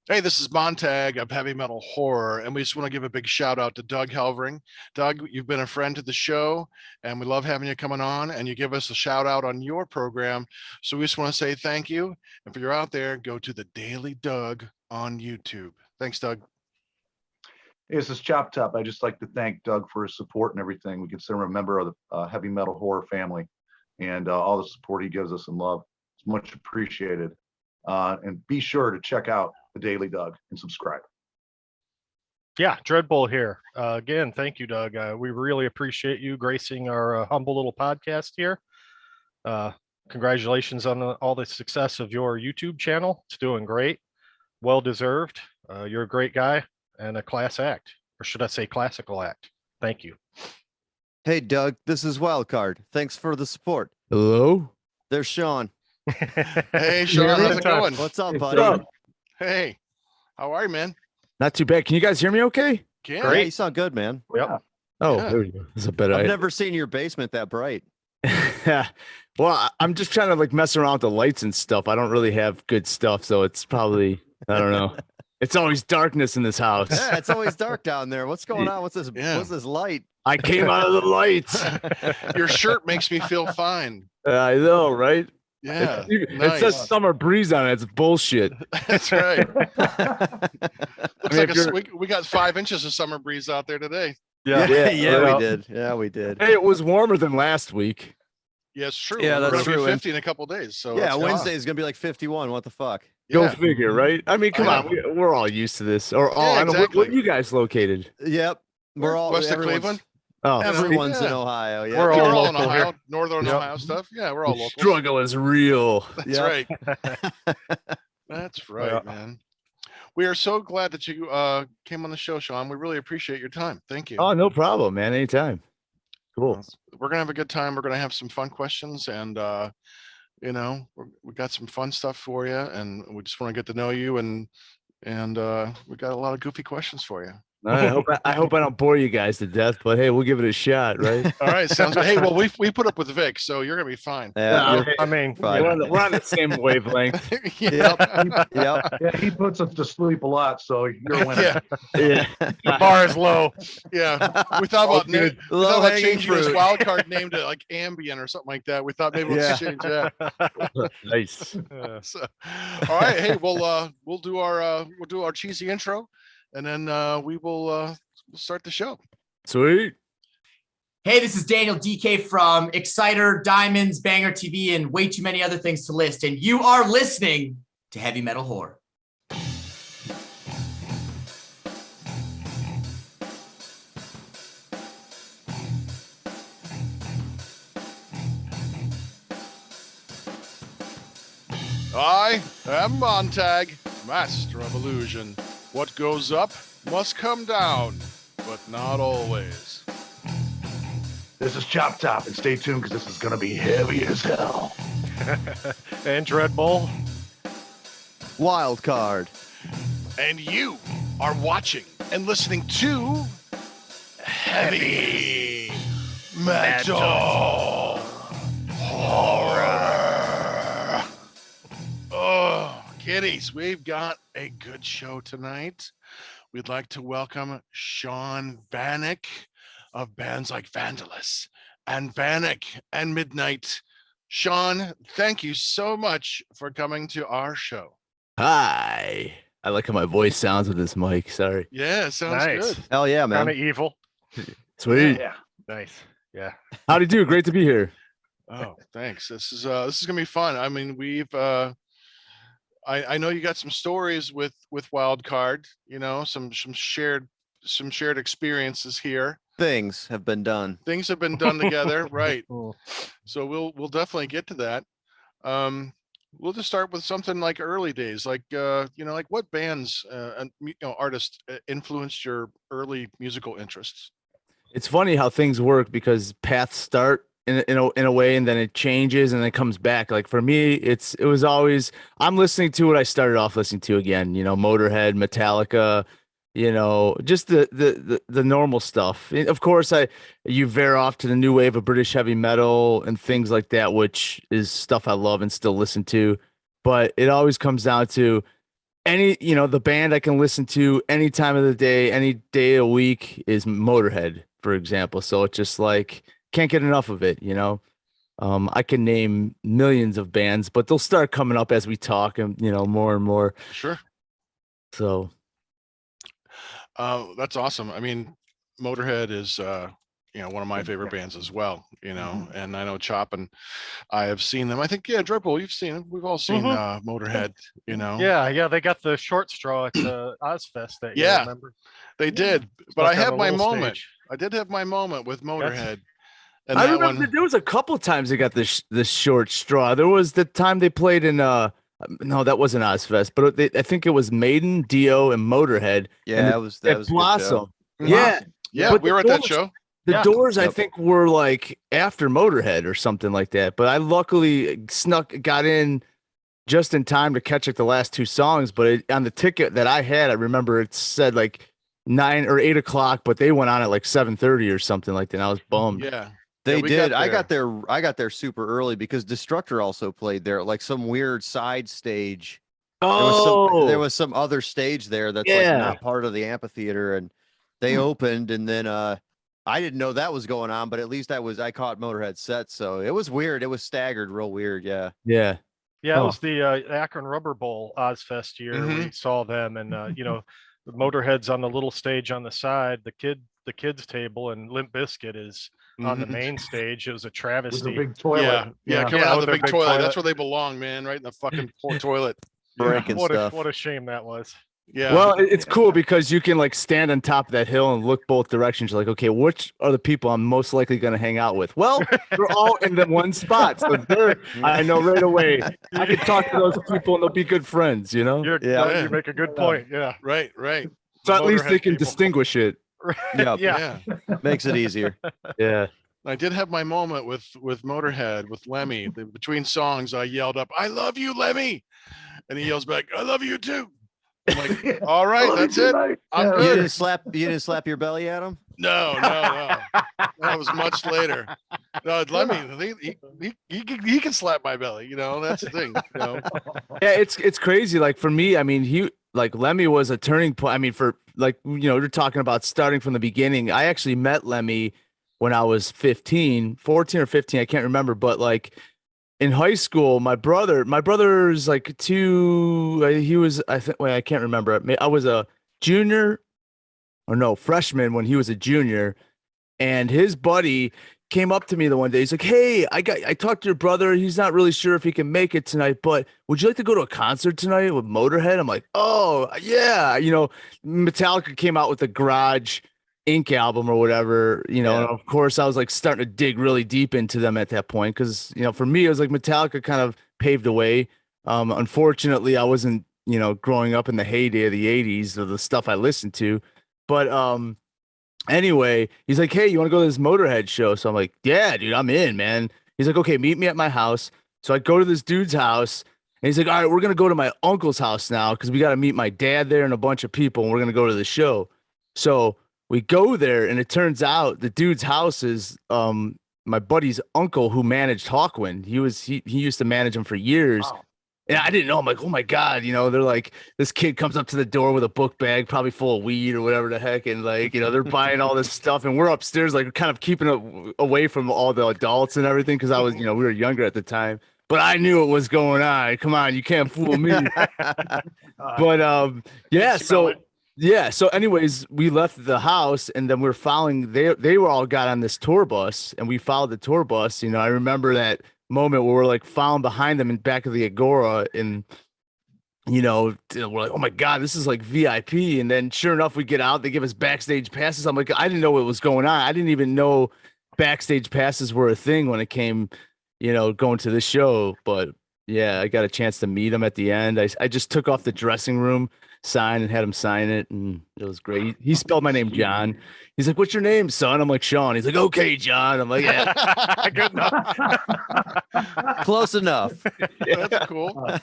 Hey, this is Montag of Heavy Metal Horror, and we just want to give a big shout out to Doug Helvering. Doug, you've been a friend to the show, and we love having you coming on, and you give us a shout out on your program. So we just want to say thank you. And if you're out there, go to the Daily Doug on YouTube. Thanks, Doug. Hey, this is Chop Top. I just like to thank Doug for his support and everything. We consider him a member of the Heavy Metal Horror family, and all the support he gives us and love. It's much appreciated. And be sure to check out the Daily Doug and subscribe. Yeah, Dreadbull here. Again, thank you, Doug. We really appreciate you gracing our humble little podcast here. Congratulations on all the success of your YouTube channel. It's doing great. Well deserved. You're a great guy and a class act, or should I say classical act. Thank you. Hey, Doug, this is Wildcard. Thanks for the support. Hello? There's Sean. Hey, Sean, how's it going? What's up, What's buddy? up? Hey, how are you, man? Not too bad. Can you guys hear me okay? Yeah. Yeah, you sound good, man. Yep. Oh, Yeah. there we go. This is a better I've idea. never seen your basement that bright. Well, I'm just trying to like mess around with the lights and stuff. I don't really have good stuff, so it's probably, I don't know. It's always darkness in this house. Yeah, it's always dark down there. What's going on? What's this? Yeah. What's this light? I came out of the lights. Your shirt makes me feel fine. I know, right? Yeah, It nice. says summer breeze on it. It's bullshit. That's right. Looks mean, like if you're- we got 5 inches of summer breeze out there today. Yeah, Yeah, well. we did. Yeah, we did. Hey, it was warmer than last week. Yeah, it's true. Yeah, We're that's gonna be true. 50 in a couple days. So Yeah, it's Wednesday is gonna be like 51. What the fuck? Go Yeah. figure, right? I mean, come I on. We're all used to this. Or all. Yeah, I don't know. exactly. Where you guys located? Yep, we're all West of everyone's- Cleveland. Oh, Everyone's in Yeah. Ohio. Yeah, We're Yeah, all we're all in local Ohio, here. northern Yep. Ohio stuff. Yeah, we're all the local. struggle is real. That's Yep. right. That's right, Yeah. man. We are so glad that you came on the show, Sean. We really appreciate your time. Thank you. Oh, no problem, man. Anytime. Cool. We're gonna have a good time. We're gonna have some fun questions, and we got some fun stuff for you, and we just want to get to know you, and we got a lot of goofy questions for you. I hope I don't bore you guys to death, but hey, we'll give it a shot, right? All right, sounds good. Hey, well, we put up with Vic, so you're gonna be fine. Yeah, you're I mean, fine. We're on the same wavelength. Yeah. Yep. Yeah, he puts us to sleep a lot, so you're a winner. Yeah, Yeah. the bar is low. yeah. We thought about, we thought about Low-hanging changing his fruit. wild card name to like Ambien or something like that. We thought maybe let's change that. Nice. So, all right, hey, we'll do our cheesy intro, and then we'll start the show. Sweet. Hey, this is Daniel DK from Exciter, Diamonds, Banger TV, and way too many other things to list. And you are listening to Heavy Metal Horror. I am Montag, master of illusion. What goes up must come down, but not always. This is Chop Top, and stay tuned because this is gonna be heavy as hell. And Dreadbull. Wild card. And you are watching and listening to Heavy Metal Horror. Oh, kiddies, we've got a good show tonight. We'd like to welcome Sean Banik of bands like Vandallus and VANIK and Midnight. Sean, thank you so much for coming to our show. Hi. I like how my voice sounds with this mic. Sorry. Yeah, sounds Nice. good. Hell yeah, Kind man. of evil. Sweet. Yeah. Nice. Yeah. Howdy do. Great to be here. Oh, thanks. This is gonna be fun. I mean, we've I know you got some stories with Wildcard, some shared experiences here. Things have been done. Things have been done together, right? Oh. So we'll definitely get to that. We'll just start with something like early days, like like what bands and artists influenced your early musical interests. It's funny how things work because paths start in a way and then it changes and then it comes back. Like for me, it was always I'm listening to what I started off listening to again, Motorhead, Metallica, just the normal stuff. And of course, you veer off to the new wave of British heavy metal and things like that, which is stuff I love and still listen to. But it always comes down to the band I can listen to any time of the day, any day a week is Motorhead, for example. So it's just like can't get enough of it, I can name millions of bands, but they'll start coming up as we talk and more and more. Sure. So That's awesome. I mean, Motorhead is one of my favorite bands as well, and I know Chop and I have seen them. I think, yeah, Dreadbull, you've seen them. We've all seen Motorhead, Yeah, they got the short straw at Ozfest that year, Yeah. remember? They did. But Stuck I on had the my little moment. stage. I did have my moment with Motorhead. And I that remember one, there was a couple times they got this short straw. There was the time they played in no, that wasn't Ozfest, but I think it was Maiden, Dio, and Motorhead. Yeah, and that was a good show. Blossom. Mhm. Yeah, yeah, but we the were at that Doors- show. The Yeah. Doors, I Yep. think, were like after Motorhead or something like that. But I luckily got in just in time to catch like the last two songs. But on the ticket that I had, I remember it said like 9 or 8 o'clock, but they went on at like 7:30 or something like that. And I was bummed. Yeah. They we did. got I got there super early because Destructor also played there, like some weird side stage. There was some other stage there that's like Yeah. not part of the amphitheater, and they opened, and then I didn't know that was going on, but at least I caught Motorhead set, so it was weird. It was staggered, real weird. Yeah. Yeah. Yeah, it Oh. was the Akron Rubber Bowl Ozfest year. We Mhm. saw them, and the Motorhead's on the little stage on the side, the kids table, and Limp Bizkit is on the Mhm. main stage. It was a With a travesty. big toilet. Yeah, coming Yeah, out of with the their big big toilet. That's toilet. where they belong, man, right in the fucking poor toilet. Breaking stuff. What a shame that was. Yeah. Well, it's cool because you can like stand on top of that hill and look both directions. You're like, okay, which are the people I'm most likely going to hang out with? Well, they're all in the one spot, so I know right away. I can talk to those people and they'll be good friends. You make a good point. Yeah. Right. So at least they Motorhead can people. distinguish it. Yep. Yeah. Makes it easier. Yeah. I did have my moment with Motorhead, with Lemmy. Between songs, I yelled up, "I love you, Lemmy," and he yells back, "I love you too." I'm like, all right, that's it. I'm You good. didn't slap your belly at him? No. That was much later. No, Lemmy, he can slap my belly. That's the thing. Yeah, it's crazy. Like for me, I mean, Lemmy was a turning point. I mean, for like, you're talking about starting from the beginning. I actually met Lemmy when I was 14 or 15. I can't remember, but like in high school, my brother's like he was, I can't remember. I was a junior or no, freshman when he was a junior, and his buddy came up to me the one day. He's like, "Hey, I talked to your brother. He's not really sure if he can make it tonight, but would you like to go to a concert tonight with Motorhead?" I'm like, "Oh, yeah." Metallica came out with the Garage Inc. album or whatever, and of course I was like starting to dig really deep into them at that point because, for me, it was like Metallica kind of paved the way. Unfortunately, I wasn't, growing up in the heyday of the 80s of the stuff I listened to. But anyway, he's like, "Hey, you want to go to this Motorhead show?" So I'm like, "Yeah, dude, I'm in, man." He's like, "Okay, meet me at my house." So I go to this dude's house, and he's like, "All right, we're gonna go to my uncle's house now because we got to meet my dad there and a bunch of people, and we're gonna go to the show." So we go there, and it turns out the dude's house is my buddy's uncle who managed Hawkwind. He used to manage him for years. Wow. And I didn't know. I'm like, "Oh my God," they're like, this kid comes up to the door with a book bag, probably full of weed or whatever the heck. And like, they're buying all this stuff. And we're upstairs, like kind of keeping it away from all the adults and everything. Cause I was, we were younger at the time, but I knew what was going on. Come on, you can't fool me. But yeah. So yeah. So anyways, we left the house and then we're following, they were all got on this tour bus and we followed the tour bus. I remember that moment where we're like following behind them in back of the Agora and we're like, "Oh my God, this is like VIP." And then sure enough, we get out, they give us backstage passes. I'm like, I didn't know what was going on. I didn't even know backstage passes were a thing when it came, going to this show. But yeah, I got a chance to meet him at the end. I just took off the dressing room sign and had him sign it, and it was great. He spelled my name John. He's like, "What's your name, son?" I'm like, "Sean." He's like, "Okay, John." I'm like, "Yeah." Good enough. Close enough. That's cool.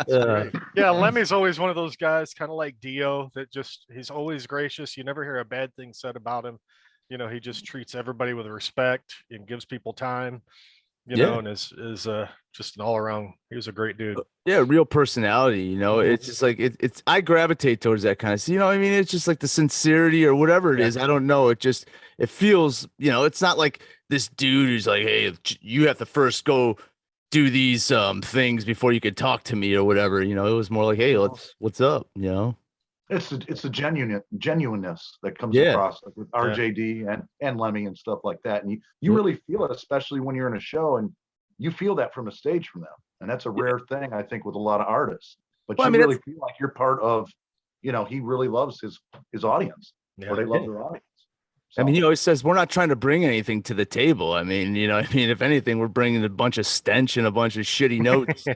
Yeah, Lemmy's always one of those guys, kind of like Dio, that he's always gracious. You never hear a bad thing said about him. He just treats everybody with respect and gives people time. you know, and is just an all around. He was a great dude. Yeah, real personality, you know. It's just like it's I gravitate towards that kind of, you know what I mean? It's just like the sincerity or whatever it is. I don't know. It feels, you know, it's not like this dude who's like, hey, you have to first go do these things before you could talk to me or whatever. You know, it was more like, hey, what's up, you know? It's a genuineness that comes Yeah. across, like with RJD and Lemmy and stuff like that. And you really feel it, especially when you're in a show and you feel that from a stage from them. And that's a rare thing, I think, with a lot of artists. But Well, I you mean, really feel like you're part of, you know, he really loves his audience, or they love their audience. I mean, he always says we're not trying to bring anything to the table. I mean, you know, I mean, if anything, we're bringing a bunch of stench and a bunch of shitty notes,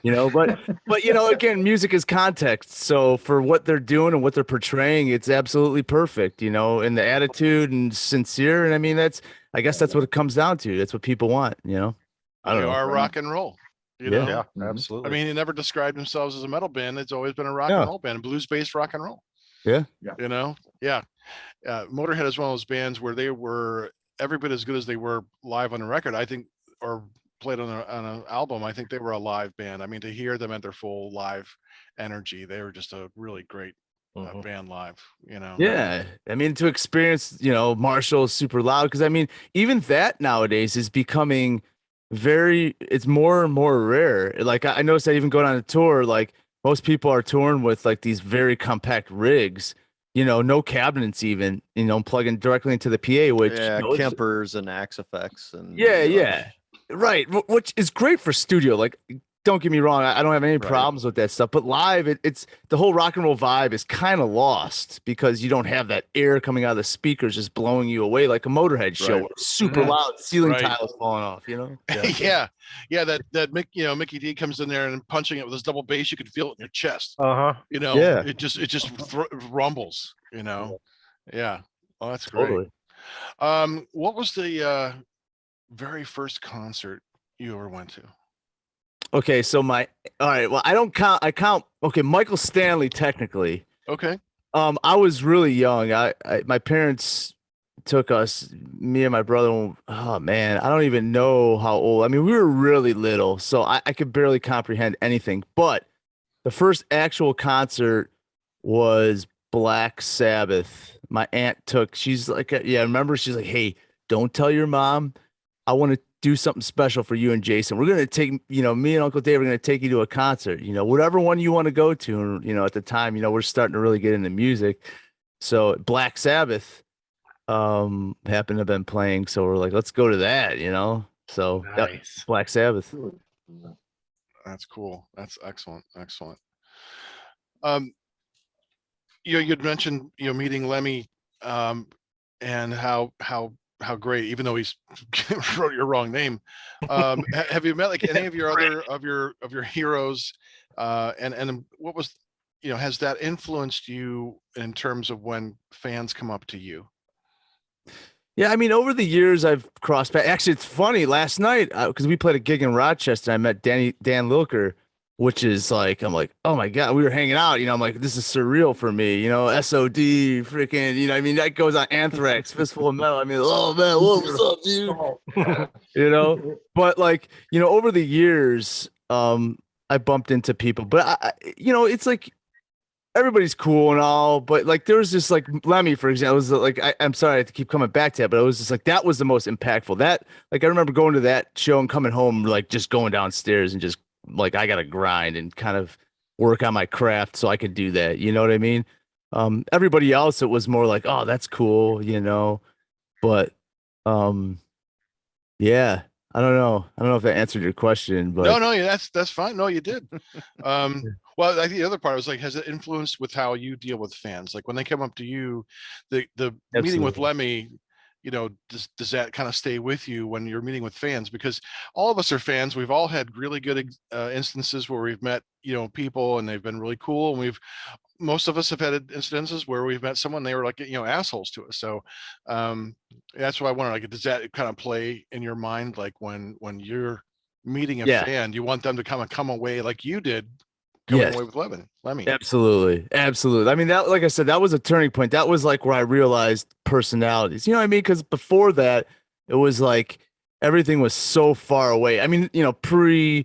you know. But you know, again, music is context. So for what they're doing and what they're portraying, it's absolutely perfect, you know. And the attitude and sincere, and I mean, I guess that's what it comes down to. That's what people want, you know. I don't know. Are rock and roll. You know? Yeah, Mhm. absolutely. I mean, he never described themselves as a metal band. It's always been a rock and roll band, blues-based rock and roll. Yeah. You know? Yeah. Motorhead is one of those bands where they were every bit as good as they were live on the record, I think, or played on an album. I think they were a live band. I mean, to hear them at their full live energy, they were just a really great band live, you know? Yeah. I mean, to experience, you know, Marshall is super loud. Cause I mean, even that nowadays is becoming it's more and more rare. Like I noticed that even going on a tour, like most people are touring with like these very compact rigs, you know, no cabinets even, you know, plugging directly into the PA, which Yeah, you know, Kempers and Axe effects and yeah. Right. Which is great for studio. Like, don't get me wrong, I don't have any Right. problems with that stuff. But live, it's the whole rock and roll vibe is kind of lost because you don't have that air coming out of the speakers just blowing you away like a Motorhead show. Right. Where it's super Mhm. loud, ceiling Right. tiles falling off. You know. Yeah. That Mickey D comes in there and punching it with his double bass, you could feel it in your chest. You know, Yeah. it just rumbles, you know. Yeah. Oh, that's Totally. great. What was the very first concert you ever went to? Okay, so all right. Well, I don't count. I count. Okay, Michael Stanley technically. Okay. I was really young. My parents took us, me and my brother. Oh man, I don't even know how old. I mean, we were really little, so I could barely comprehend anything. But the first actual concert was Black Sabbath. My aunt she's like, remember? She's like, hey, don't tell your mom. I want to do something special for you and Jason. We're going to take, you know, me and Uncle Dave are going to take you to a concert, you know, whatever one you want to go to. And, you know, at the time, you know, we're starting to really get into music. So Black Sabbath happened to have been playing. So we're like, let's go to that, you know? So Nice. Black Sabbath. That's cool. That's excellent. Excellent. You'd mentioned, meeting Lemmy, and how great, even though he's wrote your wrong name. Have you met like any of your other of your heroes? And what was, has that influenced you in terms of when fans come up to you? Yeah, I mean, over the years, I've crossed paths. Actually, it's funny. Last night, because we played a gig in Rochester, I met Dan Lilker, which is like, I'm like, oh my God, we were hanging out. You know, I'm like, this is surreal for me. You know, SOD, freaking, you know, I mean, that goes on Anthrax, Fistful of Metal. I mean, oh man, what's up, dude? You know, but like, you know, over the years, I bumped into people, but it's like, everybody's cool and all, but like there was just like Lemmy, for example, it was like I'm sorry I have to keep coming back to that, but it was just like that was the most impactful. That like I remember going to that show and coming home like just going downstairs and just like I gotta grind and kind of work on my craft so I could do that. You know what I mean? Everybody else it was more like, oh, that's cool, you know. But yeah. I don't know if that answered your question, but No, that's fine. No, you did. Well, I think the other part was like, has it influenced with how you deal with fans? Like when they come up to you, the meeting with Lemmy, does that kind of stay with you when you're meeting with fans? Because all of us are fans. We've all had really good instances where we've met, people and they've been really cool. And most of us have had incidences where we've met someone, they were like, assholes to us. So that's why I wonder, like, does that kind of play in your mind? Like when you're meeting a fan, do you want them to come away like you did coming away with Lemmy? Absolutely. I mean, that, like I said, that was a turning point. That was like where I realized personalities, you know what I mean? Because before that, it was like, everything was so far away. I mean, pre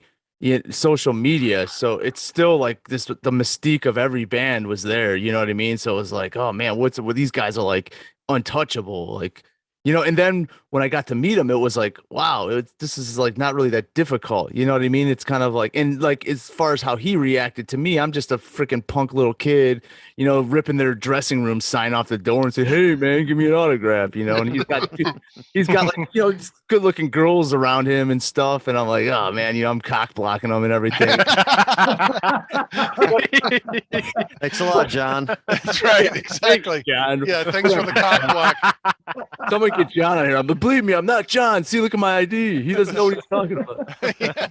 social media, so it's still like this. The mystique of every band was there. You know what I mean? So it was like, oh man, these guys are like untouchable, like. And then when I got to meet him, it was like, wow, this is like not really that difficult. You know what I mean? It's kind of like, and like as far as how he reacted to me, I'm just a freaking punk little kid, ripping their dressing room sign off the door and say, hey man, give me an autograph, and he's got like, good looking girls around him and stuff. And I'm like, oh man, I'm cock blocking them and everything. Thanks a lot, John. That's right. Exactly. John. Yeah. Thanks for the cock block. Someone get John on here. But believe me, I'm not John. See, look at my ID. He doesn't know what he's talking about. Yeah.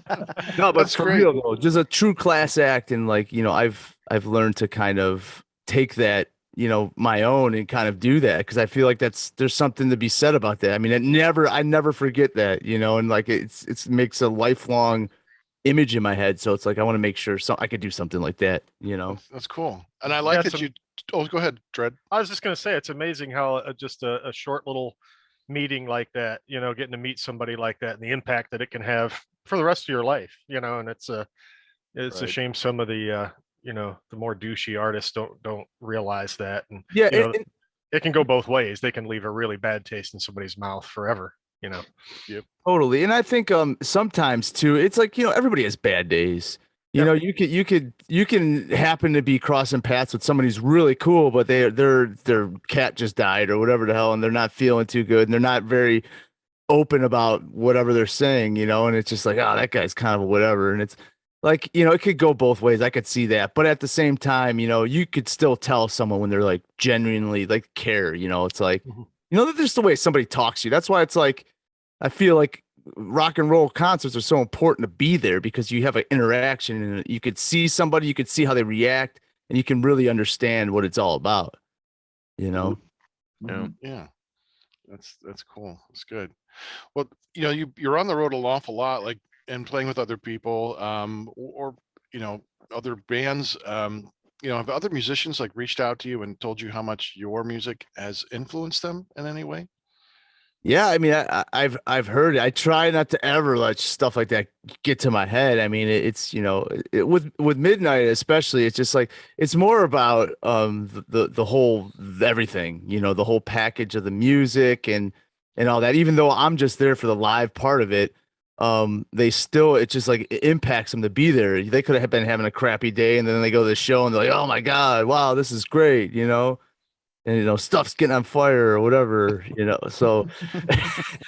No, but That's for great. real though, just a true class act, and like I've learned to kind of take that my own and kind of do that, because I feel like there's something to be said about that. I mean, I never forget that, and like it makes a lifelong image in my head. So it's like I want to make sure I could do something like that. That's cool. And I like that you. Oh, go ahead, Dread. I was just going to say, it's amazing how just a short little meeting like that, getting to meet somebody like that and the impact that it can have for the rest of your life, and it's a Right. shame some of the, the more douchey artists don't realize that. And Yeah, it can go both ways. They can leave a really bad taste in somebody's mouth forever, Yep. totally. And I think sometimes too, it's like, everybody has bad days. You can happen to be crossing paths with somebody who's really cool, but their cat just died or whatever the hell, and they're not feeling too good, and they're not very open about whatever they're saying, and it's just like, oh, that guy's kind of whatever. And it's like, it could go both ways. I could see that. But at the same time, you could still tell someone when they're like genuinely like care, it's like, that's just the way somebody talks to you. That's why it's like, I feel like rock and roll concerts are so important to be there, because you have an interaction and you could see somebody, you could see how they react, and you can really understand what it's all about, Yeah. Yeah. That's cool. That's good. Well, you're on the road an awful lot, like, and playing with other people, or other bands. Have other musicians like reached out to you and told you how much your music has influenced them in any way? Yeah, I mean, I've heard it. I try not to ever let stuff like that get to my head. I mean, it's with Midnight especially, it's just like it's more about the whole everything, the whole package of the music and all that. Even though I'm just there for the live part of it, it's just like it impacts them to be there. They could have been having a crappy day, and then they go to the show and they're like, oh my god, wow, this is great, and stuff's getting on fire or whatever, so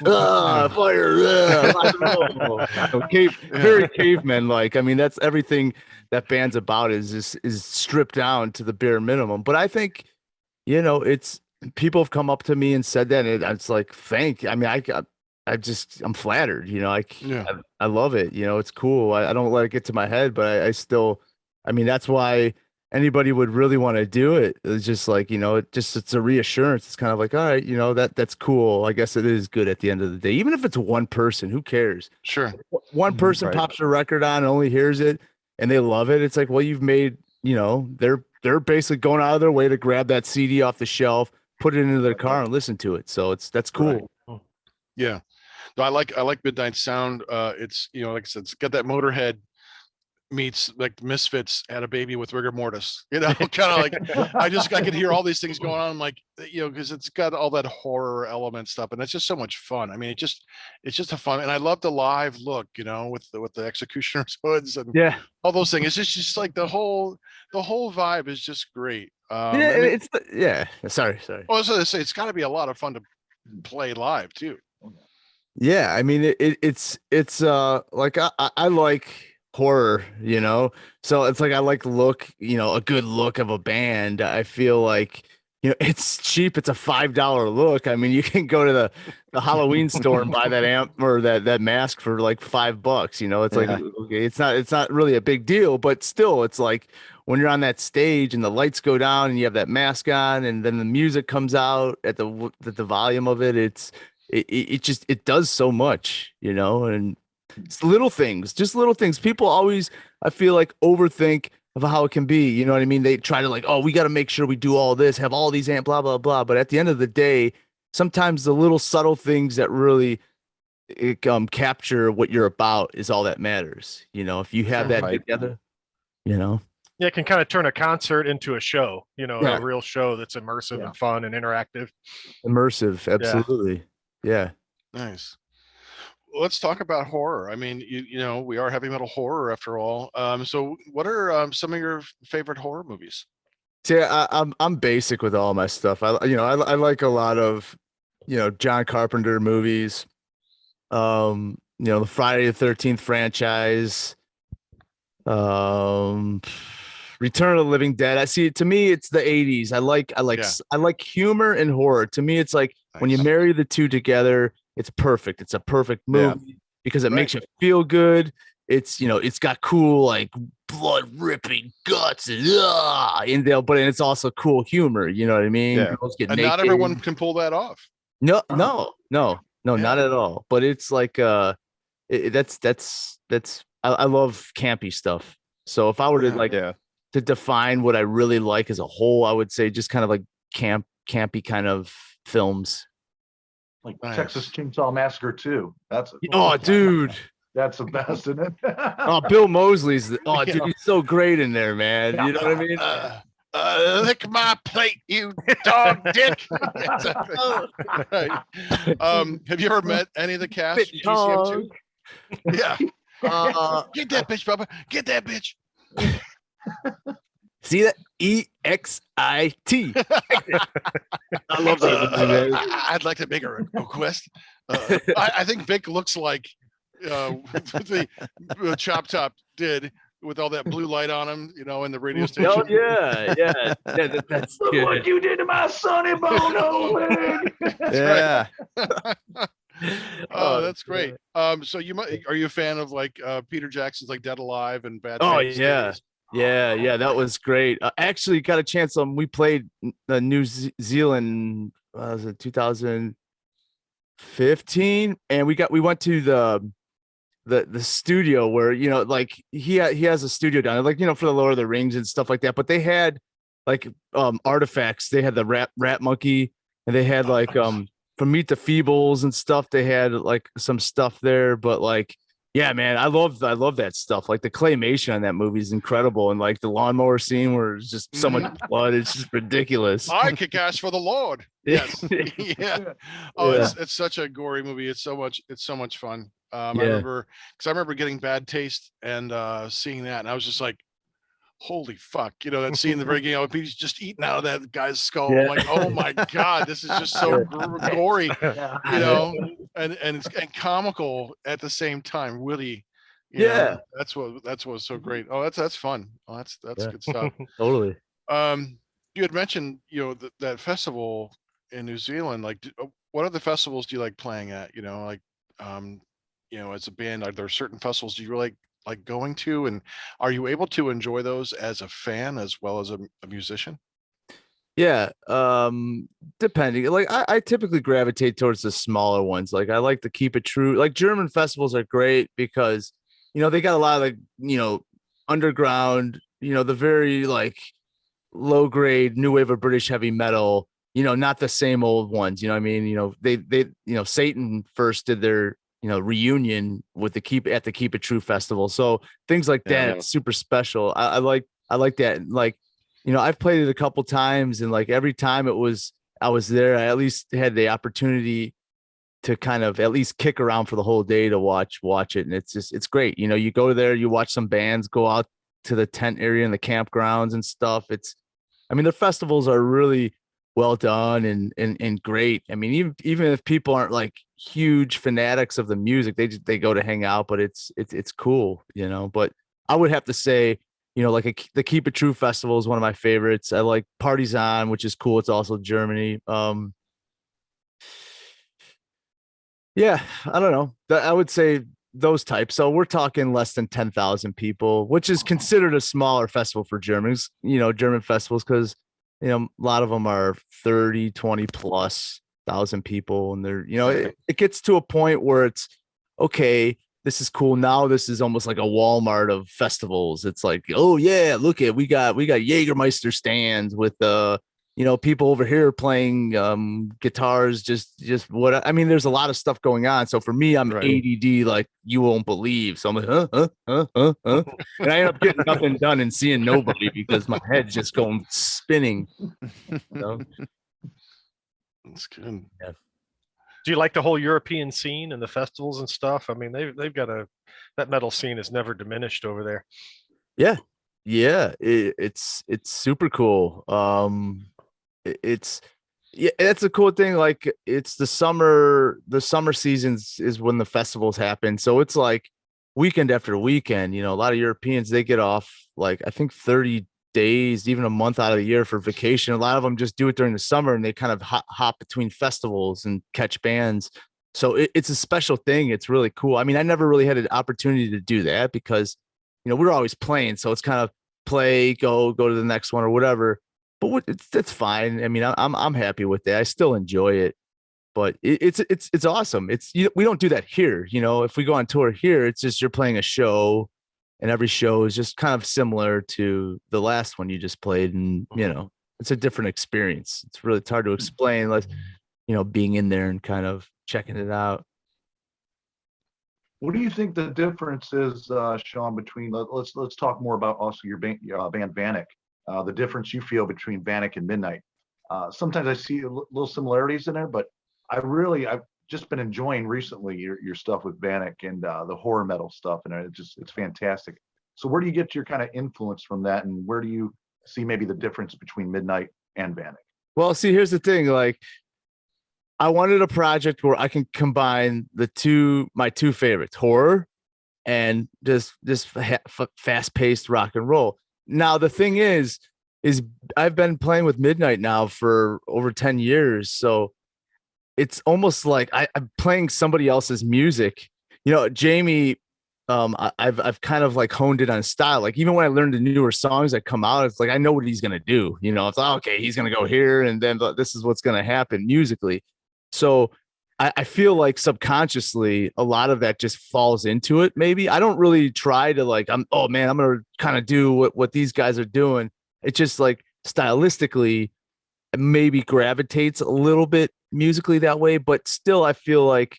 fire, very caveman like. I mean, that's everything that band's about is stripped down to the bare minimum. But I think it's people have come up to me and said that, and it's like, I mean, I'm flattered, I love it, it's cool. I don't let it get to my head, but I still, I mean, that's why anybody would really want to do it. It's just like, it's a reassurance. It's kind of like, all right, that's cool. I guess it is good at the end of the day. Even if it's one person, who cares? Sure. One person Right. pops a record on and only hears it and they love it. It's like, well, you've made, they're basically going out of their way to grab that CD off the shelf, put it into their car and listen to it. So that's cool. Right. Yeah. No, I like Midnight sound. It's, like I said, it's got that Motorhead meets like Misfits had a baby with rigor mortis, kind of like I could hear all these things going on. I'm like, because it's got all that horror element stuff, and it's just so much fun. I mean, it's just a fun, and I love the live look, with the executioner's hoods and all those things. It's just like the whole vibe is just great. Sorry. I was going to say, it's got to be a lot of fun to play live too. Yeah, I mean, it's like I like horror, so it's like I like a good look of a band. I feel like it's cheap. It's a $5 look. I mean, you can go to the Halloween store and buy that amp or that mask for like $5. It's like, okay, it's not really a big deal, but still, it's like when you're on that stage and the lights go down and you have that mask on, and then the music comes out at the volume of it. It does so much, and it's just little things. People always, I feel like, overthink of how it can be. You know what I mean? They try to like, oh, we got to make sure we do all this, have all these amp, blah, blah, blah. But at the end of the day, sometimes the little subtle things that really capture what you're about is all that matters. You know, if you have that Right. together, you know. Yeah, it can kind of turn a concert into a show, Yeah. a real show that's immersive and fun and interactive. Immersive, absolutely. Yeah. Nice. Let's talk about horror. I mean, you know, we are heavy metal horror after all. So what are some of your favorite horror movies? See, I'm basic with all my stuff. I like a lot of, John Carpenter movies. The Friday the 13th franchise. Return of the Living Dead. I see. To me, it's the 80s. I like humor and horror. To me, it's like when you Nice. marry the two together, it's perfect. It's a perfect movie because it makes you feel good. It's it's got cool like blood ripping guts and but it's also cool humor. You know what I mean? Yeah. Girls get And naked. not everyone can pull that off. No, Yeah. not at all. But it's like that's I love campy stuff. So if I were to Yeah. to define what I really like as a whole, I would say just kind of like campy kind of films. Like Nice. Texas Chainsaw Massacre 2. Dude. That's the best, isn't it? Oh, Bill Mosley's dude, Yeah. he's so great in there, man. You know what I mean? Lick my plate, you dog dick. Exactly. Right. Have you ever met any of the cast Bitch from TCM2? Yeah. Uh, Get that bitch, Bubba. Get that bitch. see that? EXIT. I love that movie, man. I'd like to make a request. I think Vic looks like the Chop Top did with all that blue light on him, in the radio station. Oh yeah. That's Look good. what you did to my Sonny Bono wig. Yeah. Oh, that's great. So are you a fan of like Peter Jackson's like Dead Alive and Bad Oh Taste yeah. series? Yeah, that was great. Actually, got a chance. We played New Zealand. Was it 2015? And we went to the studio where like he has a studio down there, like for the Lord of the Rings and stuff like that. But they had like artifacts. They had the rat monkey, and they had like from Meet the Feebles and stuff. They had like some stuff there, but like. Yeah, man, I love that stuff. Like the claymation on that movie is incredible, and like the lawnmower scene where it's just so much blood, it's just ridiculous. I kick ass for the Lord. Yes. Yeah. Oh, Yeah. it's such a gory movie. It's so much fun. I Yeah. remember getting Bad Taste and seeing that, and I was just like, holy fuck, that scene in the very beginning, he's just eating out of that guy's skull. Yeah. I'm like, oh my god, this is just so gory, and comical at the same time. Witty, that's what's so great. Oh, that's fun. Oh, that's good stuff. Totally. You had mentioned that festival in New Zealand. Like, what other festivals do you like playing at? As a band, are there certain festivals do you really like going to, and are you able to enjoy those as a fan as well as a musician? Yeah, depending. Like I typically gravitate towards the smaller ones. Like I like to keep it true. Like German festivals are great because they got a lot of like underground, the very like low grade new wave of British heavy metal, not the same old ones. You know what I mean? They Satan first did their reunion with the Keep It True festival. So things like that, super special. I like that. Like, I've played it a couple times, and like every time I was there, I at least had the opportunity to kind of at least kick around for the whole day to watch it. And it's great. You go there, you watch some bands go out to the tent area and the campgrounds and stuff. The festivals are really well done and great. I mean, even if people aren't like huge fanatics of the music, they go to hang out, but it's cool, But I would have to say, like the Keep It True festival is one of my favorites. I like Parties On, which is cool. It's also Germany. Yeah, I don't know. I would say those types. So we're talking less than 10,000 people, which is considered a smaller festival for Germans, German festivals, because a lot of them are 30, 20 plus thousand people. And they're, it gets to a point where it's okay. This is cool. Now this is almost like a Walmart of festivals. It's like, oh yeah, look at, we got Jägermeister stands with people over here playing guitars, just what I mean, there's a lot of stuff going on. So for me, I'm Right. ADD like you won't believe. So I'm like, huh? And I end up getting nothing done and seeing nobody because my head's just going spinning. That's good. Do you like the whole European scene and the festivals and stuff? I mean, they've got that metal scene has never diminished over there. Yeah, it's super cool. It's it's a cool thing. Like it's the summer seasons is when the festivals happen. So it's like weekend after weekend. A lot of Europeans, they get off like I think 30 days, even a month out of the year for vacation. A lot of them just do it during the summer and they kind of hop between festivals and catch bands. So it's a special thing. It's really cool. I mean, I never really had an opportunity to do that because we were always playing. So it's kind of play, go to the next one or whatever. But it's fine. I mean, I'm happy with that. I still enjoy it, but it's awesome. We don't do that here. If we go on tour here, it's just you're playing a show, and every show is just kind of similar to the last one you just played, and it's a different experience. It's hard to explain, like being in there and kind of checking it out. What do you think the difference is, Sean, between let's talk more about also your band VANIK, the difference you feel between VANIK and Midnight. Sometimes I see little similarities in there, but I've just been enjoying recently your stuff with VANIK and the horror metal stuff, and it's fantastic. So where do you get your kind of influence from that, and where do you see maybe the difference between Midnight and VANIK? Well, see, here's the thing, like I wanted a project where I can combine my two favorites, horror and just fast-paced rock and roll. Now, the thing is I've been playing with Midnight now for over 10 years. So it's almost like I'm playing somebody else's music. Jamie, I've kind of like honed it on style. Like even when I learned the newer songs that come out, it's like I know what he's gonna do. It's like, okay, he's gonna go here, and then this is what's gonna happen musically. So I feel like subconsciously a lot of that just falls into it. Maybe I don't really try to like I'm gonna kind of do what these guys are doing. It's just like stylistically maybe gravitates a little bit musically that way, but still I feel like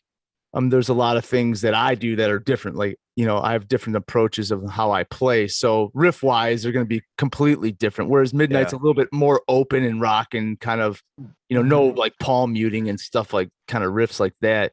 there's a lot of things that I do that are different. Like, I have different approaches of how I play. So riff wise, they're going to be completely different. Whereas Midnight's a little bit more open and rock and kind of, no like palm muting and stuff like kind of riffs like that.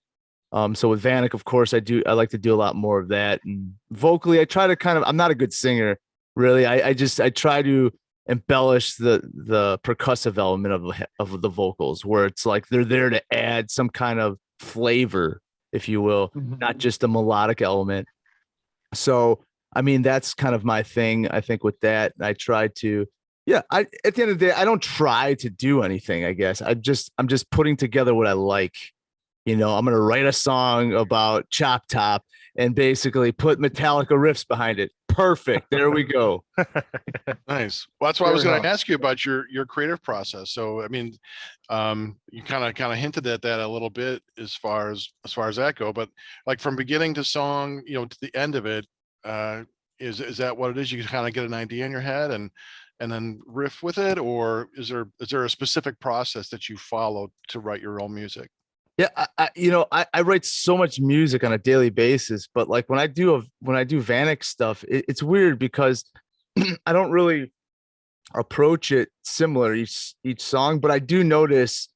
So with VANIK, of course, I like to do a lot more of that. And vocally, I try to I'm not a good singer, really. I try to embellish the percussive element of the vocals, where it's like they're there to add some kind of flavor, if you will, not just a melodic element. So, I mean, that's kind of my thing, I think, with that. I try to, at the end of the day, I don't try to do anything, I guess. I'm just putting together what I like. I'm going to write a song about Chop Top and basically put Metallica riffs behind it. Perfect. There we go. Nice. Well, that's why I was going to ask you about your creative process. So, I mean, you kind of hinted at that a little bit as far as that go, but like from beginning to song, to the end of it, is that what it is? You kind of get an idea in your head and then riff with it, or is there a specific process that you follow to write your own music? Yeah, I write so much music on a daily basis, but like when I do VANIK stuff, it's weird because I don't really approach it similar each song, but I do notice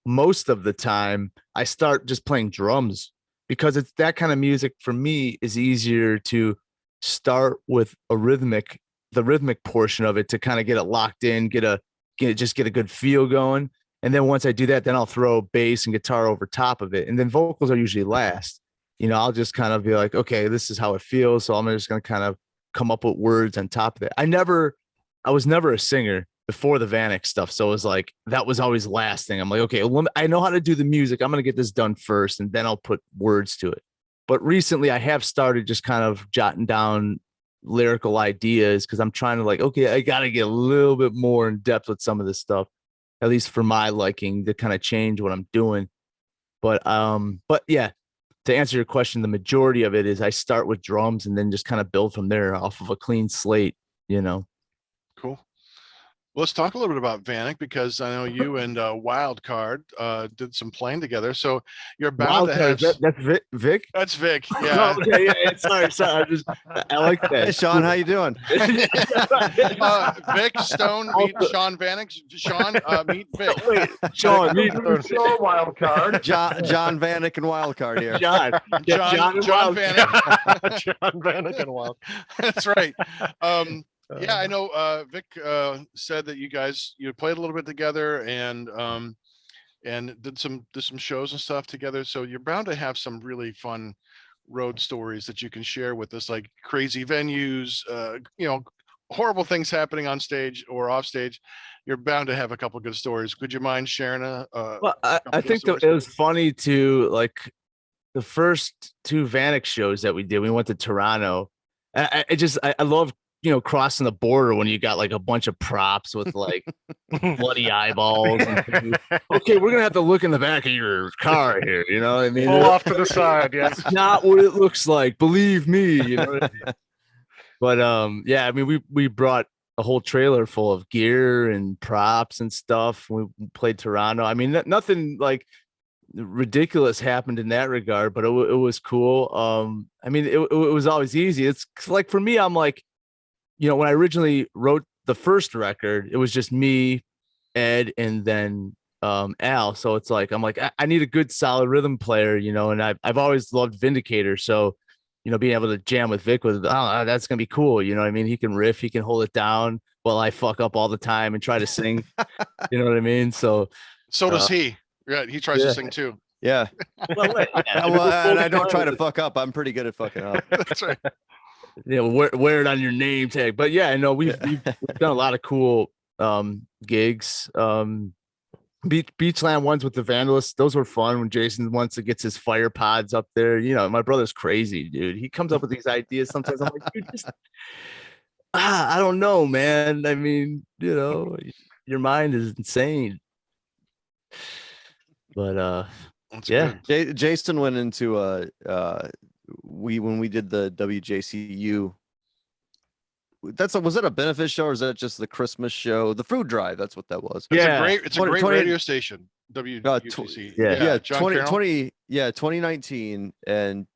most of the time I start just playing drums because it's that kind of music for me is easier to start with the rhythmic portion of it to kind of get it locked in, get a good feel going. And then once I do that, then I'll throw bass and guitar over top of it. And then vocals are usually last. I'll just kind of be like, okay, this is how it feels. So I'm just going to kind of come up with words on top of it. I was never a singer before the VANIK stuff. So it was like, that was always last thing. I'm like, okay, I know how to do the music. I'm going to get this done first, and then I'll put words to it. But recently I have started just kind of jotting down lyrical ideas because I'm trying to like, okay, I got to get a little bit more in depth with some of this stuff, at least for my liking, to kind of change what I'm doing. But yeah, to answer your question, the majority of it is I start with drums and then just kind of build from there off of a clean slate, Cool. Let's talk a little bit about Vanik, because I know you and Wildcard did some playing together. So you're bound to have. That's Vic. That's Vic. Oh, Yeah. okay, yeah. Sorry. I like that. Hey, Sean, how you doing? Vic Stone meet Sean Vanik. Sean meet Vic. Wait, Sean, me, Show wild card. John Vanik and Wildcard here. John, John Vanik. John Banik and Wild. That's right. Yeah, I know. Vic said that you guys played a little bit together and did some shows and stuff together. So you're bound to have some really fun road stories that you can share with us, like crazy venues, horrible things happening on stage or off stage. You're bound to have a couple good stories. Could you mind sharing Well, I couple think stories? it was funny to like the first two Vanik shows that we did. We went to Toronto. I love crossing the border when you got like a bunch of props with like bloody eyeballs. And okay, we're gonna have to look in the back of your car here. You know what I mean? Pull off to the side. Yeah. It's not what it looks like. Believe me. You know what I mean? But yeah, I mean, we brought a whole trailer full of gear and props and stuff. We played Toronto. I mean, nothing like ridiculous happened in that regard, but it was cool. I mean, it was always easy. It's like for me, I'm like, when I originally wrote the first record, it was just me, Ed, and then Al. So it's like I'm like I need a good solid rhythm player, and I've always loved Vindicator. So being able to jam with Vic that's gonna be cool. You know what I mean? He can riff, he can hold it down while I fuck up all the time and try to sing. You know what I mean? So does he. Yeah, he tries to sing too. Yeah. well, And I don't try to fuck up. I'm pretty good at fucking up. That's right. Wear it on your name tag. But yeah, I know we've done a lot of cool gigs. Beachland ones with the Vandallus, those were fun when Jason wants to get his fire pods up there. My brother's crazy, dude. He comes up with these ideas. Sometimes I'm like, dude, I don't know, man. I mean, your mind is insane. But That's yeah. good. Jason went into when we did the WJCU. Was it a benefit show or is that just the Christmas show? The food drive, that's what that was. It's a great 20 radio station. WUTC. Yeah. John Carroll. 2019, and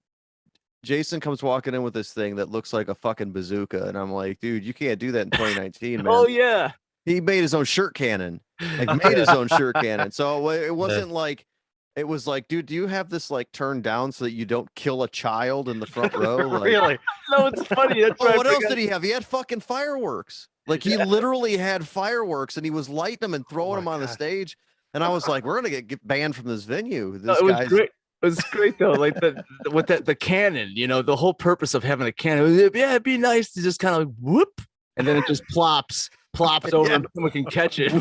Jason comes walking in with this thing that looks like a fucking bazooka, and I'm like, dude, you can't do that in 2019, man. Oh yeah. He made his own shirt cannon. Made his own shirt cannon. So it wasn't like, it was like, dude, do you have this like turned down so that you don't kill a child in the front row? Like, Really? No, it's funny. That's what else did he have? He had fucking fireworks. Like he literally had fireworks and he was lighting them and throwing them on the stage. And I was like, we're gonna get banned from this venue. This it was guy's great. It was great though, like the cannon. The whole purpose of having a cannon. It'd be nice to just kind of whoop, and then it just plops over and someone can catch it.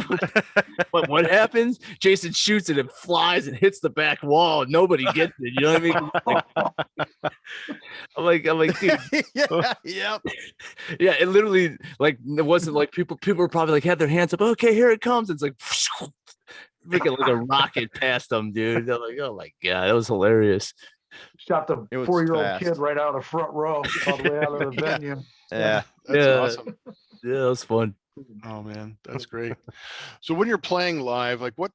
But what happens? Jason shoots it and flies and hits the back wall. Nobody gets it. You know what I mean? I'm like, dude. yeah. Yeah, it literally it wasn't like people were probably like had their hands up. Okay, here it comes. It's like making like a rocket past them, dude. They're like, oh my god, that was hilarious. Shot the It was 4-year-old fast. kid right out of the front row, all the way out of the venue. Yeah. That's awesome. Yeah, it was fun. Oh man, that's great. So when you're playing live, like what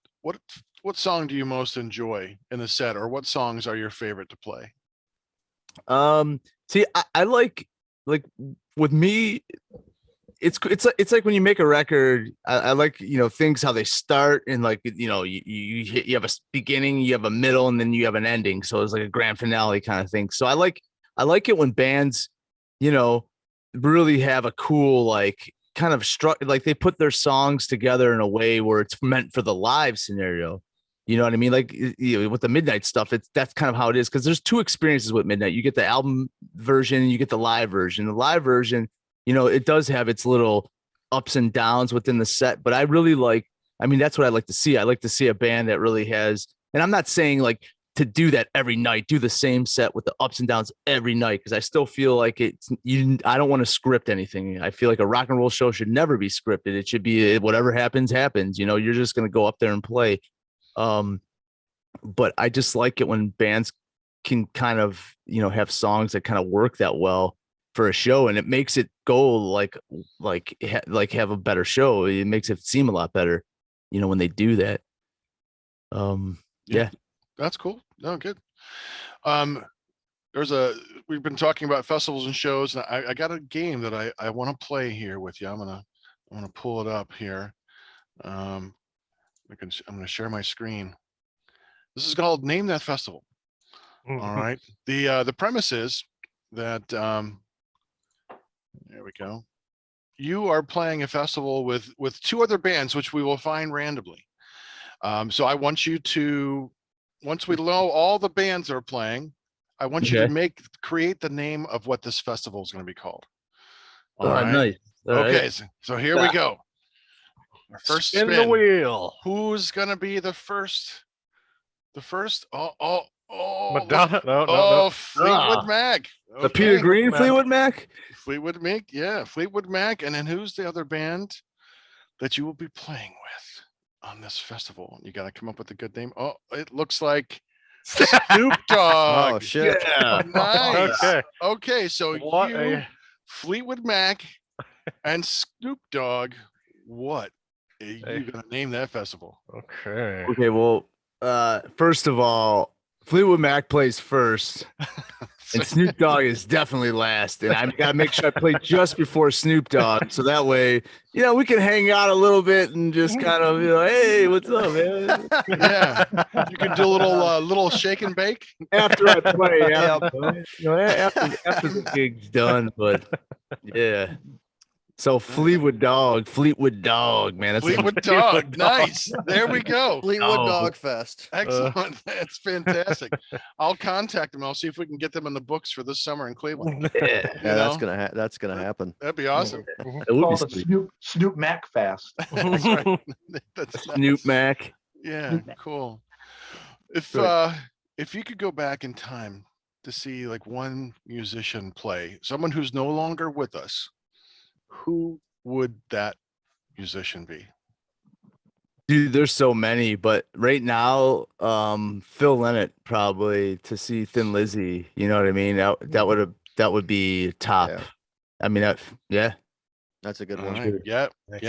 song do you most enjoy in the set, or what songs are your favorite to play? See, I like with me, it's like when you make a record, I like things how they start and like you have a beginning, you have a middle, and then you have an ending. So it's like a grand finale kind of thing. So I like it when bands really have a cool like kind of like they put their songs together in a way where it's meant for the live scenario. You know what I mean? Like with the Midnight stuff, that's kind of how it is, because there's two experiences with Midnight. You get the album version and you get the live version. The live version, it does have its little ups and downs within the set, but I really that's what I like to see. I like to see a band that really has, and I'm not saying like to do that every night, do the same set with the ups and downs every night, because I still feel like I don't want to script anything. I feel like a rock and roll show should never be scripted. It should be whatever happens. You're just going to go up there and play. But I just like it when bands can kind of, have songs that kind of work that well for a show, and it makes it goal, have a better show. It makes it seem a lot better, when they do that. Yeah. That's cool. No, good. We've been talking about festivals and shows, and I got a game that I want to play here with you. I'm gonna pull it up here. I'm gonna share my screen. This is called Name That Festival. All right. The premise is that there we go. You are playing a festival with two other bands, which we will find randomly. So I want you to, once we know all the bands are playing, I want you to create the name of what this festival is going to be called. All right. Nice. All okay. right. So here we go. Our first Spin spin. the wheel. Who's going to be the first? Madonna. No. Fleetwood Mac. The Peter Green Mac. Fleetwood Mac? Fleetwood Mac, yeah, Fleetwood Mac. And then who's the other band that you will be playing with on this festival? You got to come up with a good name. Oh, it looks like Snoop Dogg. Oh shit! Yeah. Nice. Okay, so What you, Fleetwood Mac, and Snoop Dogg. What are you gonna name that festival? Okay. Okay, well, first of all, Fleetwood Mac plays first, and Snoop Dogg is definitely last. And I gotta make sure I play just before Snoop Dogg, so that way, we can hang out a little bit and just kind of, hey, what's up, man? Yeah, you can do a little shake and bake. After I play, after the gig's done. But yeah. So Fleetwood Dog, man. That's Fleetwood Dog. Nice. There we go. Fleetwood Dog Fest. Excellent. That's fantastic. I'll contact them. I'll see if we can get them in the books for this summer in Cleveland. Yeah, Yeah, that's gonna happen. That'd be awesome. it would Called be the Snoop Mac Fast. That's right. That's Snoop Mac. Yeah, cool. If you could go back in time to see like one musician play, someone who's no longer with us, who would that musician be? Dude, there's so many, but right now, Phil Lynott probably to see Thin Lizzy. You know what I mean? That would be top. Yeah. I mean, yeah. That's a good All one. right. Yeah, Nice.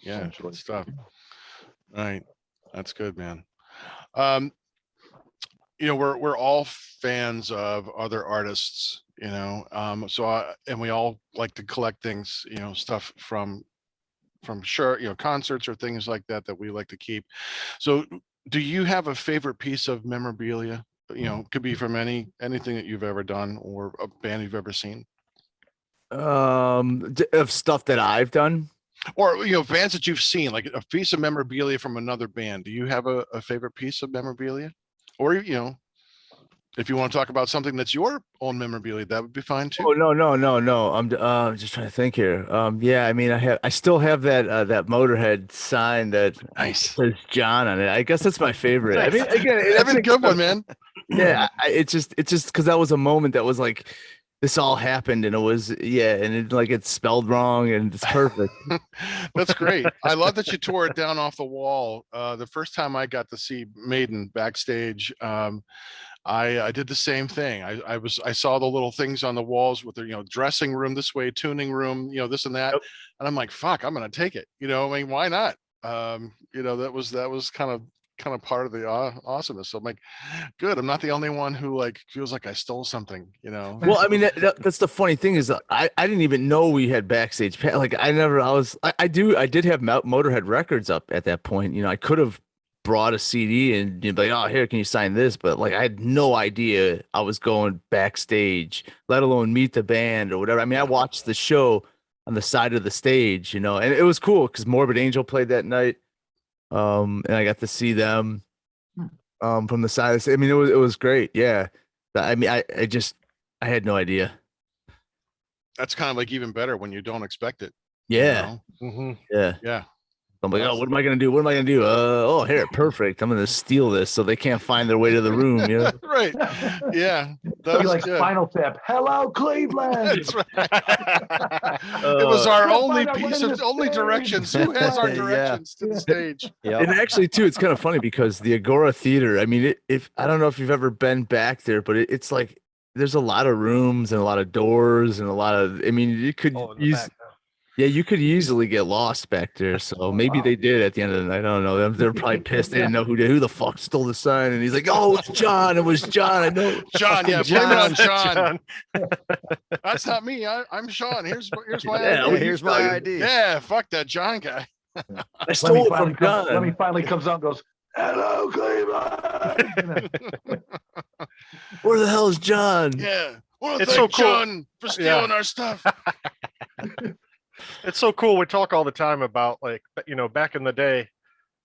yeah, good stuff. Right, that's good, man. We're all fans of other artists, and we all like to collect things, stuff from concerts or things like that we like to keep. So do you have a favorite piece of memorabilia? Could be from anything that you've ever done or a band you've ever seen, Of stuff that I've done. or bands that you've seen, like a piece of memorabilia from another band. Do you have a favorite piece of memorabilia? Or if you want to talk about something that's your own memorabilia, that would be fine too. Oh no. I'm just trying to think here. Yeah, I mean, I still have that Motorhead sign that Nice. says John on it. I guess that's my favorite. I mean, again, That's a good one, man. Yeah, it's just because that was a moment that was like, this all happened, and it was and it's spelled wrong, and it's perfect. That's great. I love that you tore it down off the wall. The first time I got to see Maiden backstage, I did the same thing. I saw the little things on the walls with the dressing room this way, tuning room, this and that, and I'm like, fuck, I'm gonna take it. I mean, why not? That was kind of part of the awesomeness. So I'm like, good. I'm not the only one who feels like I stole something. Well, I mean, that's the funny thing is I didn't even know we had backstage. I did have Motorhead records up at that point. I could have brought a CD and you'd be like, oh, here, can you sign this? But I had no idea I was going backstage, let alone meet the band or whatever. I mean, I watched the show on the side of the stage, and it was cool because Morbid Angel played that night. And I got to see them from the side of the, I mean, it was great. Yeah. I mean, I had no idea. That's kind of even better when you don't expect it. Yeah. Yeah. Yeah. I'm like, oh, what am I gonna do? What am I gonna do? Oh, here, perfect. I'm gonna steal this so they can't find their way to the room. Right. Yeah. That was good. Spinal Tap. Hello, Cleveland. That's right. It was our only piece of only directions. Who has our directions to the stage? Yeah. And actually, too, it's kind of funny because the Agora Theater. I mean, if I don't know if you've ever been back there, but it's like there's a lot of rooms and a lot of doors and a lot of. I mean, you could Oh, in the use. back now. Yeah, you could easily get lost back there. So maybe wow. they did at the end of the night. I don't know. They're probably pissed. They didn't know who the fuck stole the sign. And he's like, "Oh, it's John. It was John. I know." John, yeah, Fucking blame it on John. Sean. That's not me. I'm Sean. Here's my Yeah, ID. what here's my ID. Yeah, fuck that John guy. I stole it from John. Lemmy finally comes out and goes, "Hello, Cleveland." Where the hell is John? Yeah. Well, It's thank so cool. John for stealing our stuff. It's so cool. We talk all the time about like, back in the day,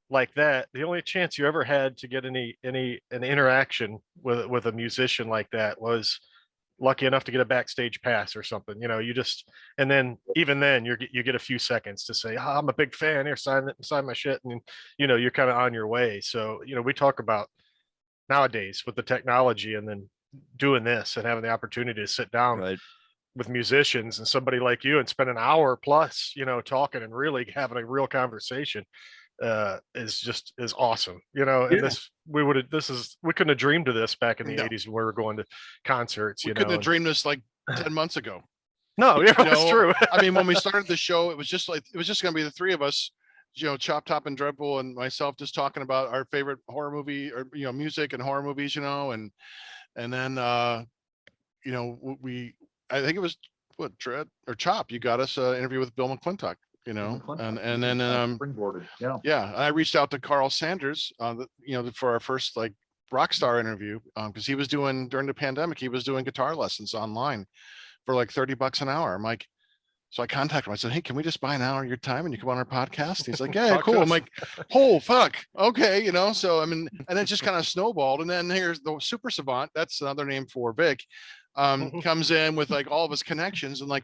like that. The only chance you ever had to get an interaction with a musician like that was lucky enough to get a backstage pass or something. And then even then you get a few seconds to say, I'm a big fan. Here, sign my shit, and you're kind of on your way. So we talk about nowadays with the technology, and then doing this and having the opportunity to sit down Right. with musicians and somebody like you and spend an hour plus talking and really having a real conversation is awesome. And Yeah. we couldn't have dreamed of this back in the No. 80s when we were going to concerts. We couldn't have dreamed this like 10 months ago. No, yeah, that's true. I mean, when we started the show, it was just going to be the three of us, Chop Top and Dreadbull and myself, just talking about our favorite horror movie or music and horror movies, and then I think it was Dread or Chop. You got us an interview with Bill McClintock, and then springboarded. Yeah. yeah, I reached out to Carl Sanders, for our first like rock star interview, because he was doing during the pandemic, he was doing guitar lessons online for like $30 an hour. I'm like, so I contacted him. I said, hey, can we just buy an hour of your time and you come on our podcast? He's like, yeah, Talk to cool. I'm us. like, oh fuck, okay, so I mean, and it just kind of snowballed. And then here's the super savant. That's another name for Vic. Comes in with like all of his connections and like,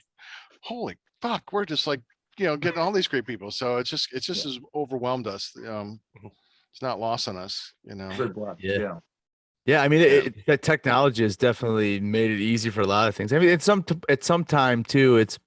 holy fuck, we're just like, getting all these great people. So it's just has overwhelmed us. It's not lost on us, Good luck. Yeah. Yeah. Yeah, I mean, that technology has definitely made it easy for a lot of things. I mean, at some time too, it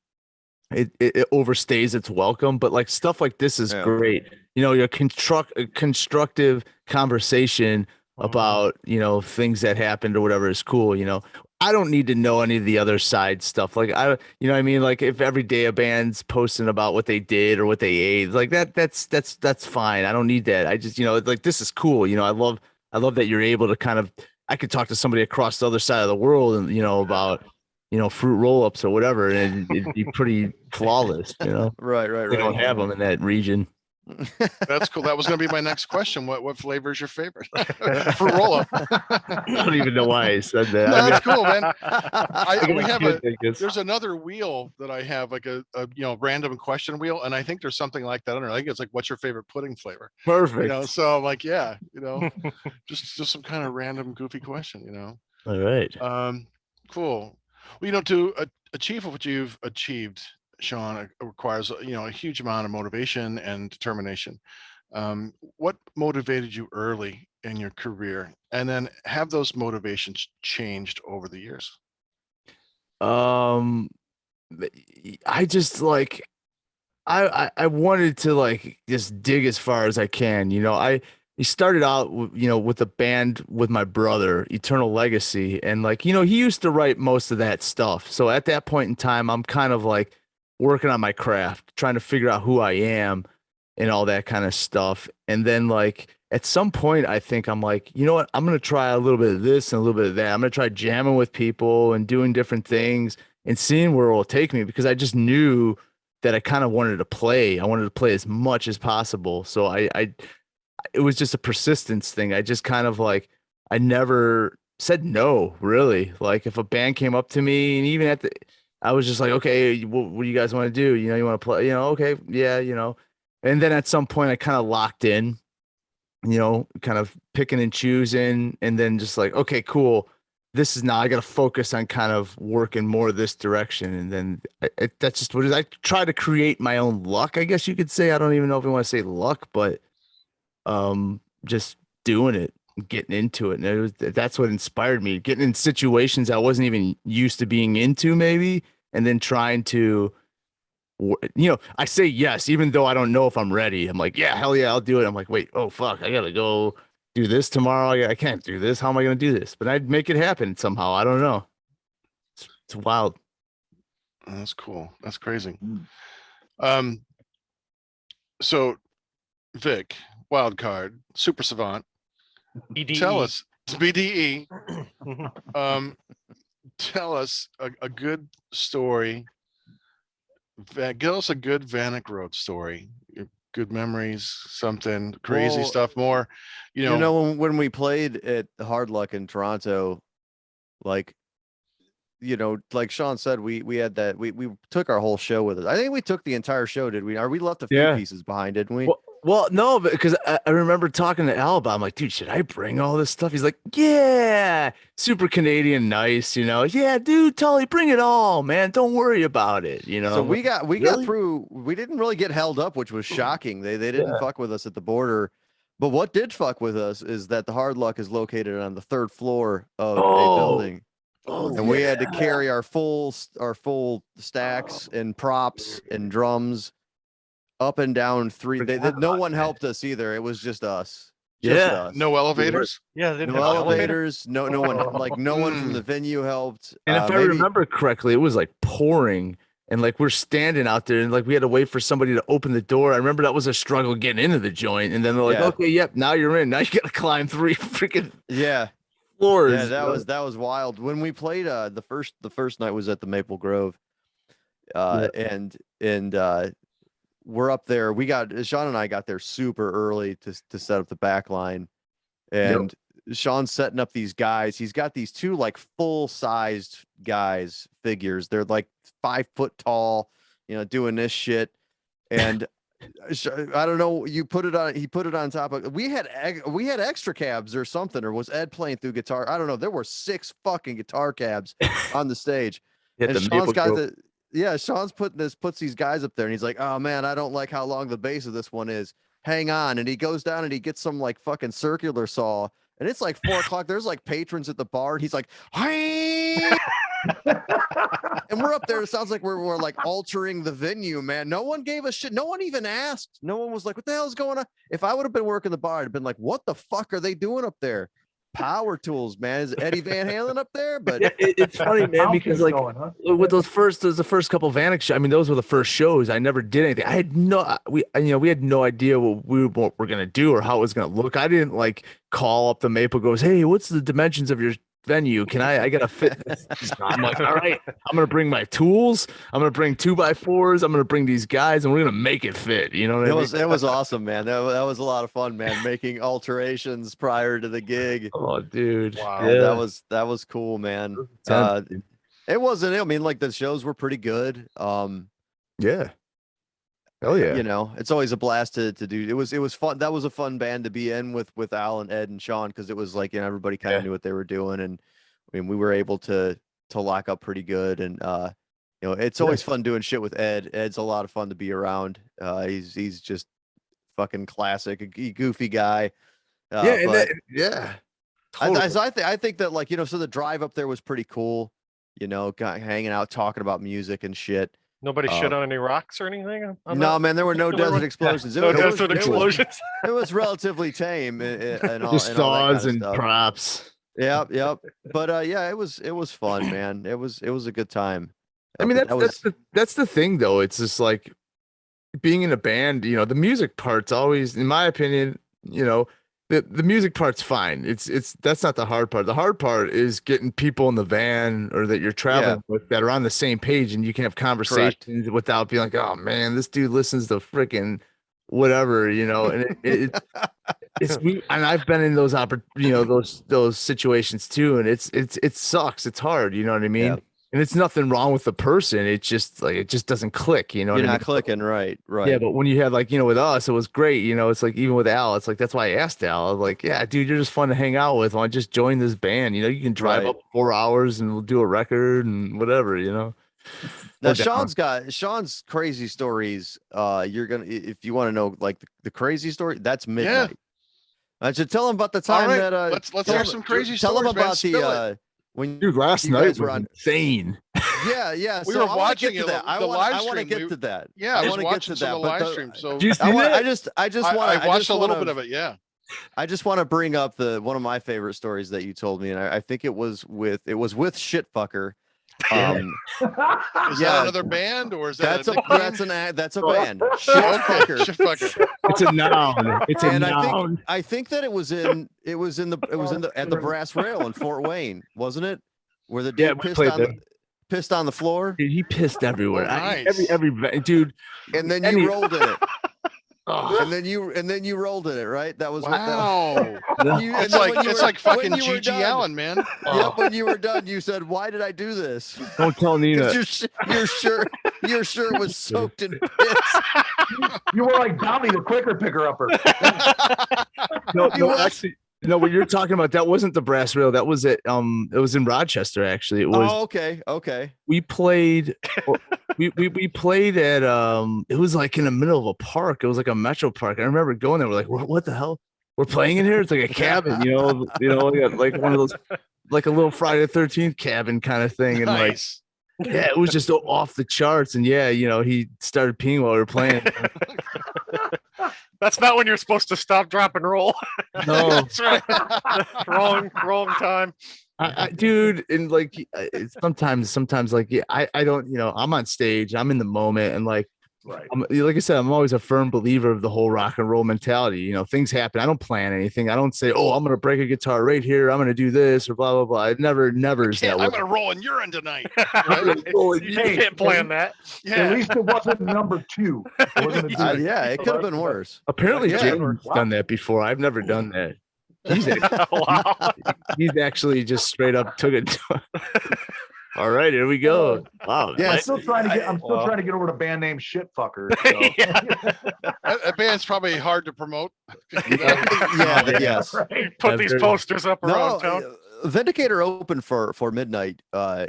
overstays its welcome, but like stuff like this is Yeah. great. Your constructive conversation about things that happened or whatever is cool. I don't need to know any of the other side stuff. Like what I mean? Like if every day a band's posting about what they did or what they ate, like that's fine. I don't need that. I just like this is cool. I love that you're able to kind of. I could talk to somebody across the other side of the world and about fruit roll-ups or whatever, and it'd be pretty flawless. Right. They don't have them in that region. That's cool. That was going to be my next question. What flavor is your favorite for roll up? I don't even know why I said that. No, I mean, that's cool, man. We I have think there's another wheel that I have, like a random question wheel, and I think there's something like that under. I think it's like, what's your favorite pudding flavor? perfect. So I'm like, yeah, just some kind of random goofy question, All right. Cool. Well, to achieve what you've achieved, Sean, it requires a huge amount of motivation and determination. What motivated you early in your career, and then have those motivations changed over the years? I just like I wanted to like just dig as far as I can. He started out with a band with my brother, Eternal Legacy, and like he used to write most of that stuff. So at that point in time, I'm kind of like working on my craft, trying to figure out who I am and all that kind of stuff. And then like at some point, I think I'm like, you know what? I'm gonna try a little bit of this and a little bit of that. I'm gonna try jamming with people and doing different things and seeing where it will take me, because I just knew that I kind of wanted to play. I wanted to play as much as possible. So it was just a persistence thing. I just kind of like, I never said no, really. Like if a band came up to me, and even I was just like, okay, what do you guys want to do? You want to play, okay, yeah, and then at some point I kind of locked in, kind of picking and choosing, and then just like, okay, cool. This is now I got to focus on kind of working more this direction. And then that's just what it is. I try to create my own luck, I guess you could say. I don't even know if we want to say luck, but just doing it, getting into it. And that's what inspired me, getting in situations I wasn't even used to being into maybe, and then trying to, I say yes, even though I don't know if I'm ready. I'm like, yeah, hell yeah, I'll do it. I'm like, wait, oh fuck, I gotta go do this tomorrow. I can't do this. How am I going to do this? But I'd make it happen somehow. I don't know. It's wild. That's cool. That's crazy. Mm. So Vic, Wildcard, Super Savant, EDE. tell us, it's BDE. Mhm. Tell us a good story. Give us a good Vanik Road story. Good memories, something crazy Well, stuff. More, you You know. know, when we played at Hard Luck in Toronto, like, you know, like Sean said, we had that we took our whole show with us. I think we took the entire show, did we? Or we left a few Yeah. pieces behind, didn't we? Well, no, because I remember talking to Al about. I'm like, dude, should I bring all this stuff? He's like, yeah, super Canadian, nice, you know. Yeah, dude, Tully, bring it all, man. Don't worry about it, you know. So I'm we like, got got really? through. We didn't really get held up, which was shocking. They didn't Yeah. fuck with us at the border. But what did fuck with us is that the Hard Luck is located on the 3rd floor of a Oh, building, oh, and we had to yeah. carry our full stacks and props and drums up and down Forgot no about one that. helped us either. It was just us. Just Yeah. us. No elevators. Yeah, they didn't No have an elevator. elevators. No one like no one from the venue helped. And if I Maybe remember correctly, it was like pouring, and like we're standing out there, and like we had to wait for somebody to open the door. I remember that was a struggle getting into the joint, and then they're like, Yeah. "Okay, yep, now you're in. Now you got to climb 3 freaking yeah. floors." Yeah, that was wild. When we played the first night was at the Maple Grove. And we're up there. Sean and I got there super early to set up the back line. And Sean's setting up these guys. He's got these 2 like full-sized guys figures. They're like 5 foot tall, you know, doing this shit. And I don't know. He put it on top of. We had extra cabs or something, or was Ed playing through guitar? I don't know. There were 6 fucking guitar cabs on the stage, Hit and the Sean's Maple got Grove. Sean's puts these guys up there, and he's like, "Oh man, I don't like how long the base of this one is. Hang on." And he goes down and he gets some like fucking circular saw, and it's like 4 o'clock. There's like patrons at the bar, and he's like, "Hey." And we're up there. It sounds like we're like altering the venue, man. No one gave a shit. No one even asked. No one was like, "What the hell is going on?" If I would have been working the bar, I'd have been like, "What the fuck are they doing up there?" Power tools, man. Is Eddie Van Halen up there? But It's funny, man, because like with the first couple Vanik shows, I mean, those were the first shows. I never did anything. I had we had no idea what we're gonna do or how it was gonna look. I didn't like call up the Maple goes, "Hey, what's the dimensions of your venue? Can I gotta fit this?" I'm like, all right, I'm gonna bring my tools. I'm gonna bring 2x4s. I'm gonna bring these guys, and we're gonna make it fit. You know what I mean? it was awesome, man. That was a lot of fun, man. Making alterations prior to the gig. Oh, dude. Wow. Yeah, that was cool, man. It wasn't. I mean, like the shows were pretty good. Yeah. Hell yeah. You know, it's always a blast to do. It was fun. That was a fun band to be in with Al and Ed and Sean, because it was like, you know, everybody kind of knew what they were doing, and I mean, we were able to lock up pretty good. And you know, it's always fun doing shit with Ed. Ed's a lot of fun to be around. He's just fucking classic, a goofy guy. Yeah. Totally. I think that, like, you know, so the drive up there was pretty cool. You know, hanging out, talking about music and shit. Nobody shit on any rocks or anything? No, man, there were no desert explosions. No desert explosions. It was relatively tame and all, Just and all that saws kind of and stuff. props. Yep. But yeah, it was fun, man. It was a good time. I mean, But that's the thing, though. It's just like being in a band. You know, the music part's always, in my opinion, you know, the music part's fine. That's not the hard part. The hard part is getting people in the van or that you're traveling with that are on the same page, and you can have conversations without being like, "Oh man, this dude listens to freaking whatever," you know. And and I've been in those those situations too, and it sucks. It's hard, you know what I mean? Yeah. And it's nothing wrong with the person. It's just like, it just doesn't click, you know you're what I not mean? clicking, right? Yeah, but when you had, like, you know, with us, it was great. You know, it's like, even with Al, it's like, that's why I asked Al. I was like, yeah, dude, you're just fun to hang out with. Why don't you just join this band? You know, you can drive Right. up 4 hours and we'll do a record and whatever, you know. Now We're down. Sean's crazy stories. You're gonna, if you want to know, like, the crazy story, that's Midnight. I should tell him about the time that let's hear some crazy tell stories. him about man. Spill it. When Dude, last you night guys was were on. insane. Yeah. We So were I wanna watching get to that. I the want live to stream. get to that. Yeah, I I was want to get watching to some that. of the But live stream. So Did you see that? I just want. I watched a little bit of it. Yeah. I just want to bring up one of my favorite stories that you told me, and I think it was with Shitfucker. Um, Is Yeah. that another band or is that that's a nickname? that's a band. Shit Okay, fucker. shit fucker. It's a noun. It's a And noun. I think that it was in the at the Brass Rail in Fort Wayne, wasn't it? Where the Yeah, dude we played there. pissed on the floor, Dude, he pissed everywhere. Oh, nice. Every dude. and then Any- you rolled in it, Oh, and then you rolled in it, right? That was Wow. You, It's and then like when you it's were- like fucking when you were G.G. done- Allen, man. Yep, when you were done, you said, "Why did I do this?" don't tell Nina. Because your shirt was soaked in piss. You were like Dolly, the quicker picker upper. No, You no, was- actually, no. What you're talking about, that wasn't the Brass Rail. That was it. It was in Rochester. Actually, it was. Oh, okay. We played. We played at It was like in the middle of a park. It was like a metro park. I remember going there. We're like, what the hell? We're playing in here. It's like a cabin, like one of those, like a little Friday the 13th cabin kind of thing. And Nice. like, yeah, it was just off the charts. And yeah, he started peeing while we were playing. That's not when you're supposed to stop, drop, and roll. No, That's right. wrong time. dude, and like sometimes like I don't, I'm on stage, I'm in the moment, and like Right. like I said, I'm always a firm believer of the whole rock and roll mentality. Things happen. I don't plan anything. I don't say, oh, I'm gonna break a guitar right here, I'm gonna do this or blah blah blah. It never is that way. I'm gonna roll in urine tonight. You can't plan that. At Yeah. least it wasn't number 2. It wasn't a dude. Yeah, it could have been worse. Apparently, Yeah. James done that before. I've never done that. Wow. He's actually just straight up took it. All right, here we go. Wow. Yeah, I'm nice. still trying to get over the band name Shitfucker. So. That band's probably hard to promote. Yeah, yes. Right. Put these posters up around town. Vindicator opened for Midnight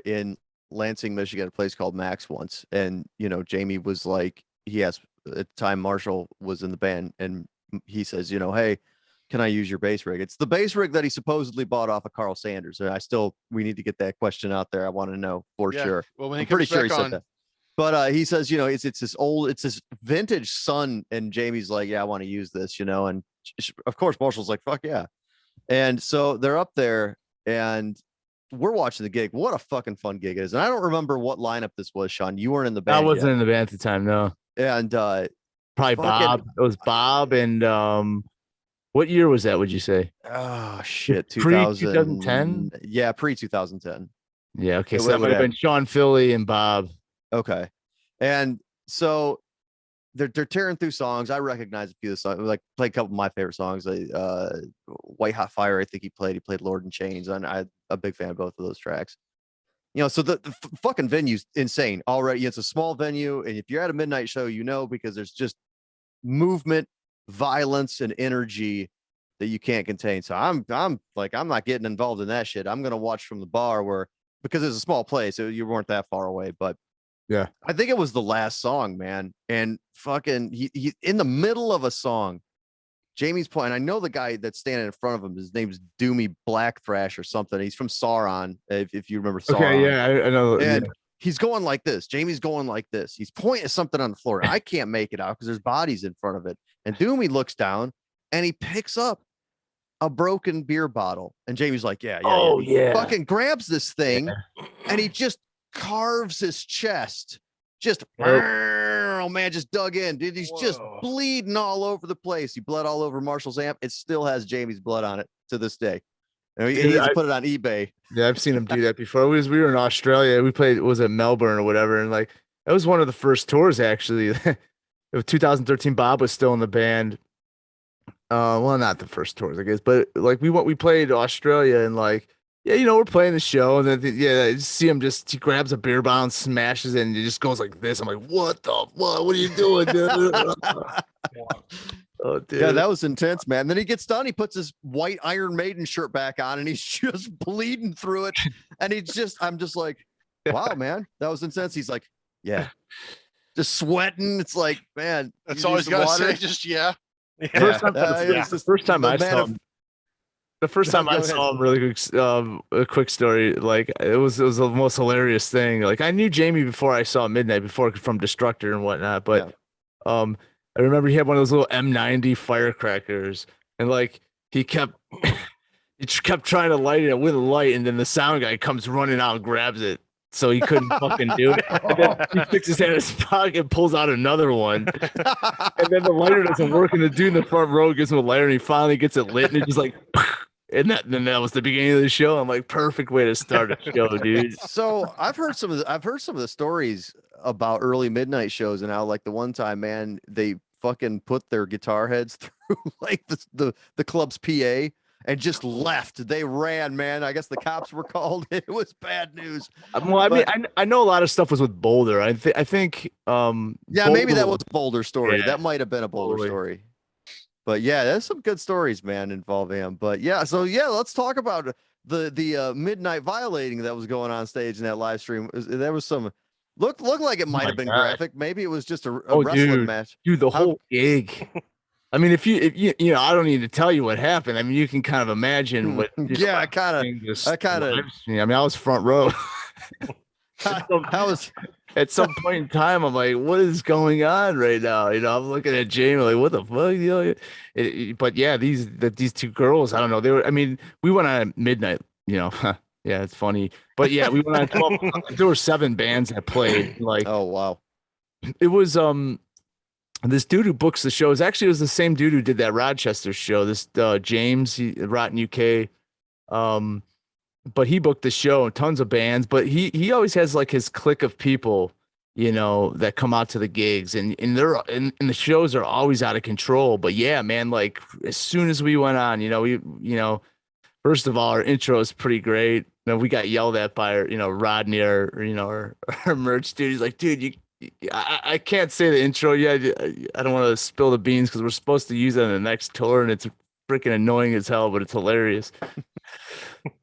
in Lansing, Michigan, a place called Max once. And, Jamie was like, he asked at the time Marshall was in the band, and he says, hey, can I use your bass rig? It's the bass rig that he supposedly bought off of Carl Sanders. And we need to get that question out there. I want to know for Yeah. sure. Well, when he I'm pretty comes sure he back said on, that. But he says, it's this vintage Sun, and Jamie's like, yeah, I want to use this, and of course Marshall's like, fuck yeah. And so they're up there and we're watching the gig. What a fucking fun gig it is. And I don't remember what lineup this was, Sean. You weren't in the band. I wasn't yet. in the band at the time, no. And Probably fucking- Bob. It was Bob and what year was that, would you say? oh shit, Pre 2000, 2010? Yeah, pre 2010. Yeah, okay. It So that would would have have- been Sean Philly and Bob. Okay. And so they're tearing through songs. I recognize a few of the songs. Like play a couple of my favorite songs. White Hot Fire, I think he played Lord in Chains, and I'm a big fan of both of those tracks. So the fucking venue's insane already. It's a small venue, and if you're at a midnight show, because there's just movement, violence, and energy that you can't contain. So I'm not getting involved in that shit. I'm gonna watch from the bar because it's a small place, so you weren't that far away. But Yeah. I think it was the last song, man. And fucking he in the middle of a song, Jamie's playing. I know the guy that's standing in front of him. His name's Doomy Black Thrash or something. He's from Sauron, if you remember Sauron. Okay, yeah, I know. And he's going like this. Jamie's going like this. He's pointing at something on the floor. I can't make it out because there's bodies in front of it. And Doomy looks down and he picks up a broken beer bottle. And Jamie's like, yeah. Fucking grabs this thing and he just carves his chest. Just, oh man, just dug in. Dude, he's just bleeding all over the place. He bled all over Marshall's amp. It still has Jamie's blood on it to this day. And he needs to put it on eBay. Yeah, I've seen him do that before. We were in Australia. We played, was it Melbourne or whatever? And like, that was one of the first tours actually. It was 2013. Bob was still in the band. Well, not the first tours, I guess, but like we played Australia and like, yeah, we're playing the show, and then I just see him he grabs a beer bottle and smashes it, and he just goes like this. I'm like, what? What are you doing, dude? Oh, dude. Yeah, that was intense, man. Then he gets done. He puts his white Iron Maiden shirt back on, and he's just bleeding through it. And I'm just like, wow, man, that was intense. He's like, yeah, just sweating. It's like, man, that's you all need he's some got to water? say. Just yeah. The first time I saw him. The first time Go I ahead. saw him, really quick, a quick story. Like it was the most hilarious thing. Like I knew Jamie before I saw Midnight, before from Destructor and whatnot. But I remember he had one of those little M90 firecrackers, and like he kept trying to light it with a light, and then the sound guy comes running out and grabs it. so he couldn't fucking do it. And then he sticks his hand in his pocket and pulls out another one. And then the lighter doesn't work, and the dude in the front row gives him a lighter, and he finally gets it lit, and he's just like, and then that was the beginning of the show. I'm like, perfect way to start a show, dude. So I've heard some of the stories about early midnight shows, and how like the one time, man, they fucking put their guitar heads through like the club's PA and just left. They ran, man. I guess the cops were called. It was bad news. Well, I mean, I know a lot of stuff was with Boulder. I think yeah, maybe that was a Boulder story. Yeah, that might have been a Boulder story. But yeah, there's some good stories, man, involving him. But yeah, so yeah, let's talk about the midnight violating that was going on stage in that live stream. There was some looked like it might have been graphic. Maybe it was just a wrestling match. Dude, the whole gig. I mean, if you I don't need to tell you what happened. I mean, you can kind of imagine what. Yeah, I kind of. I mean, I was front row. How was. At some point in time, I'm like, what is going on right now? You know, I'm looking at Jamie like, what the fuck? You know, but yeah, these two girls, I don't know. They were, I mean, we went on midnight, you know, yeah, it's funny. But yeah, we went on 12, there were 7 bands that played. Like, oh, wow. It was, this dude who books the shows, actually, it was the same dude who did that Rochester show, this James, Rotten UK. But he booked the show, tons of bands, but he always has like his clique of people, you know, that come out to the gigs, and the shows are always out of control. But yeah, man, like as soon as we went on, first of all, our intro is pretty great. You know, we got yelled at by Rodney, our merch dude. He's like, dude, I can't say the intro yet. I don't want to spill the beans because we're supposed to use it on the next tour, and it's freaking annoying as hell, but it's hilarious.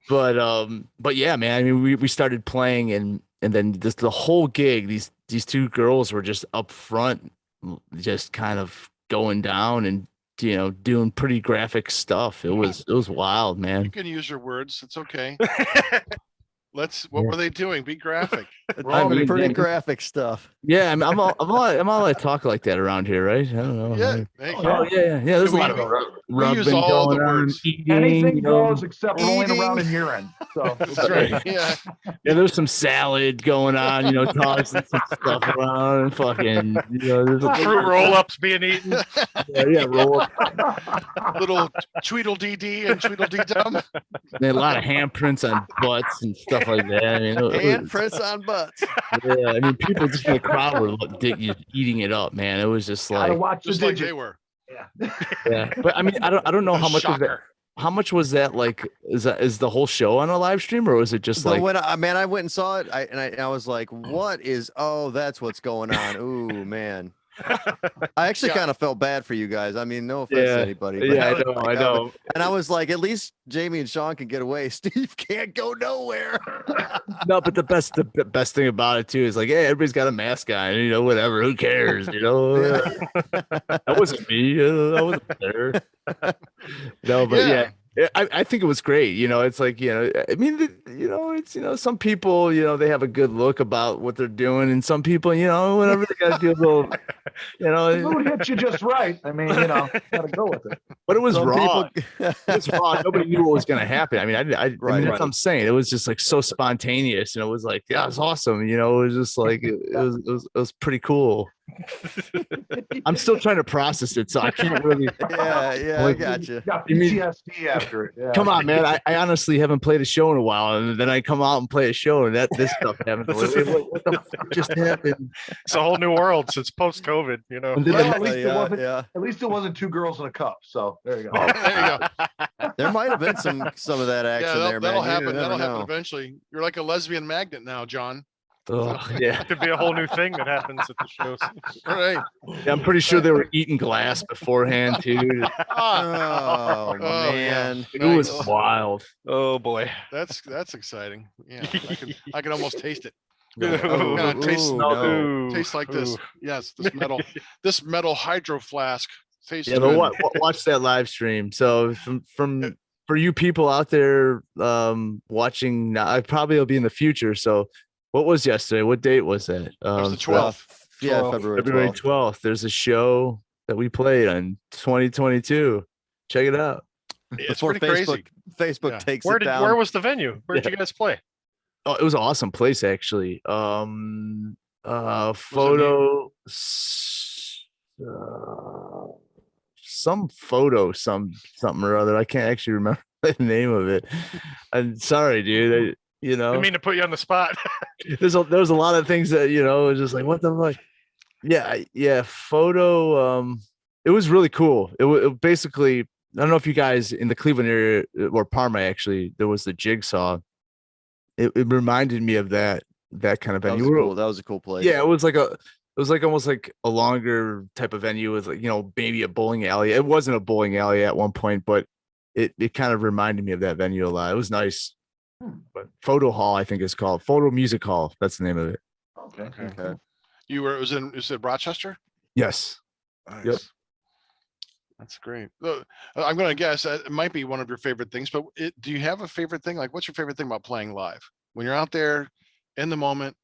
But yeah, man, I mean, we started playing, and then just the whole gig, these two girls were just up front, just kind of going down and, you know, doing pretty graphic stuff. It was wild, man. You can use your words. It's okay. What were they doing? Be graphic. Pretty graphic stuff. Yeah, I'm allowed to talk like that around here, right? I don't know. Yeah. Yeah. There's a lot of rubbing use all going the on. words. Eating, Anything goes except rolling around in urine. So That's right. Yeah. Yeah, there's some salad going on, you know, tossing some stuff around and fucking, you know, there's Fruit roll-ups being eaten. yeah, roll up. Little Tweedledee and Tweedledee-dum. A lot of handprints on butts and stuff like that. I mean, Handprints on butts. Yeah, I mean, people just in the crowd were eating it up, man. It was just like, Just like they were. yeah. But I mean, I don't know how much was that. How much was that? Like, is the whole show on a live stream, or was it just like? When I went and saw it, I was like, what is? Oh, that's what's going on. Ooh, man. I actually kind of felt bad for you guys. I mean, no offense to anybody. But Yeah, I know. And I was like, at least Jamie and Sean can get away. Steve can't go nowhere. No, but the best thing about it too is like, hey, everybody's got a mask on, you know, whatever. Who cares? You know, that wasn't me. I wasn't there. No, but yeah. I think it was great. You know, it's like, you know, I mean, you know, it's, you know, some people, you know, they have a good look about what they're doing, and some people, you know, whatever, they got to do a little, you know, the mood hits you just right. I mean, you know, gotta go with it. But it was raw. It was raw. Nobody knew what was going to happen. I mean, I mean, that's what I'm saying. It was just like so spontaneous, and it was like, yeah, it's awesome. You know, it was just like, it was pretty cool. I'm still trying to process it, so I can't really. Yeah, I got you. Got PTSD after it. Yeah. Come on, man. I honestly haven't played a show in a while, and then I come out and play a show, and this stuff happens. What the fuck just happened? It's a whole new world since post-COVID, you know. Well, at least it wasn't 2 girls in a cup. So there you go. There you go. There might have been some of that action there, man. That'll happen. That'll happen eventually. You're like a lesbian magnet now, John. Oh, yeah. It could be a whole new thing that happens at the shows. All right. Yeah, I'm pretty sure they were eating glass beforehand too. Oh man, It was wild. Oh boy, that's exciting. Yeah, I can almost taste it. Ooh, Tastes like this. Yes, this metal hydro flask. Tastes yeah, good. watch that live stream. So from for you people out there watching, I probably will be in the future. So what was yesterday? What date was that? It was the 12th. Yeah, February 12th. There's a show that we played on 2022. Check it out. It's Before pretty crazy. Facebook takes Where it down. Where was the venue? Where did you guys play? it was an awesome place actually. Photo, some photo, something or other. I can't actually remember the name of it. I'm sorry, dude. I didn't mean to put you on the spot. There's a lot of things that it was just like, what the fuck. Yeah, photo. It was really cool. It basically, I don't know if you guys in the Cleveland area or Parma actually, there was the Jigsaw. It reminded me of that kind of venue. That was a cool place. Yeah, it was like almost like a longer type of venue with like, maybe a bowling alley. It wasn't a bowling alley at one point, but it kind of reminded me of that venue a lot. It was nice. But Photo Hall, I think it's called Photo Music Hall. That's the name of it. Okay. Was it Rochester? Yes. Nice. Yep. That's great. I'm going to guess it might be one of your favorite things, but do you have a favorite thing? Like, what's your favorite thing about playing live? When you're out there in the moment,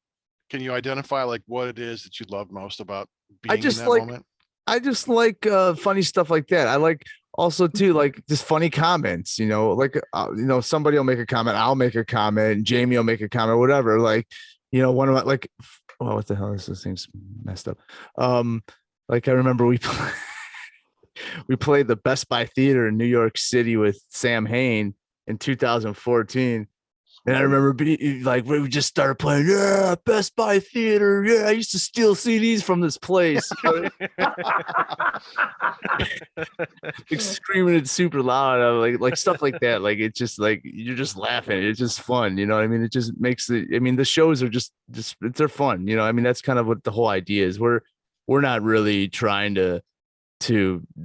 can you identify like what it is that you love most about being in that moment? I just like funny stuff like that. I like also too, like just funny comments, like, somebody will make a comment, I'll make a comment, Jamie will make a comment, whatever. Like, one of my, like, oh, what the hell is this thing's messed up? Like I remember we played the Best Buy Theater in New York City with Sam Hain in 2014. And I remember we just started playing, yeah, Best Buy Theater. Yeah, I used to steal CDs from this place. Like screaming it super loud. Like stuff like that. Like it's just like you're just laughing. It's just fun. You know what I mean? It just makes the shows are just they're fun. That's kind of what the whole idea is. We're not really trying to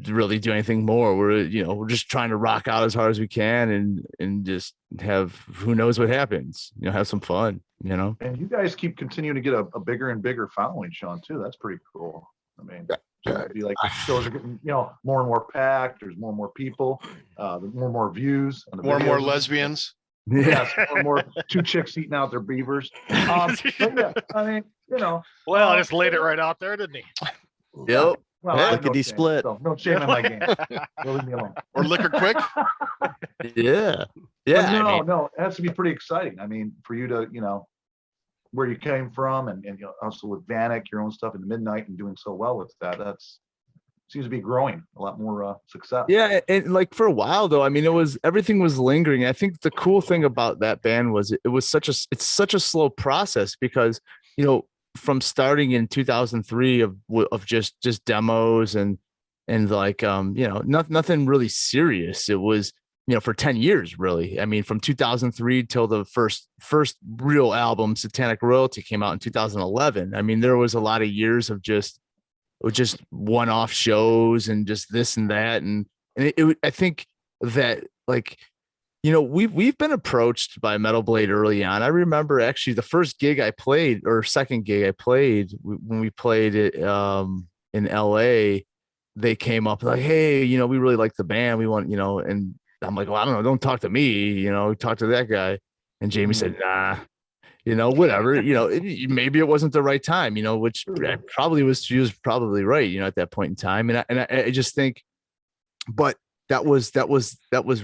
really do anything more. We're just trying to rock out as hard as we can and just have who knows what happens, have some fun, And you guys keep continuing to get a bigger and bigger following, Sean, too. That's pretty cool. I mean, it'd be like the shows are getting, more and more packed. There's more and more people, more and more views. More and more lesbians. Yes, more and more two chicks eating out their beavers. But yeah, I mean, Well, I just laid it right out there, didn't he? Yep. Well, I have Lickety shame, split. so no shame in my game. Leave me alone. Or Liquor Quick. Yeah. But no, it has to be pretty exciting. I mean, for you to, where you came from and also with VANIK, your own stuff in the Midnight and doing so well with that seems to be growing a lot more success. Yeah, and like for a while though, everything was lingering. I think the cool thing about that band was it's such a slow process because from starting in 2003 of just demos and like nothing really serious. It was for 10 years really. From 2003 till the first real album, Satanic Royalty, came out in 2011. There was a lot of years of just one-off shows and just this and that and I think that like we've been approached by Metal Blade early on. I remember actually the first gig I played or second gig I played when we played it in LA, they came up like, hey, we really like the band. We want, and I'm like, well, I don't know. Don't talk to me, talk to that guy. And Jamie said, nah, whatever, maybe it wasn't the right time, which probably she was probably right, at that point in time. And I just think, but that was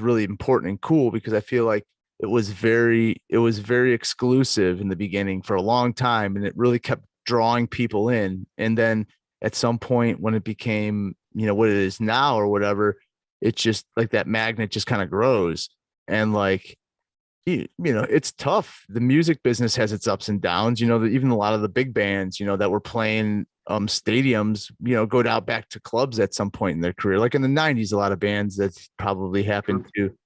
really important and cool because I feel like it was very exclusive in the beginning for a long time. And it really kept drawing people in. And then at some point when it became, what it is now or whatever, it's just like that magnet just kind of grows. And like, it's tough. The music business has its ups and downs, even a lot of the big bands, that were playing stadiums, go down back to clubs at some point in their career. Like in the 90s, a lot of bands that's probably happened to.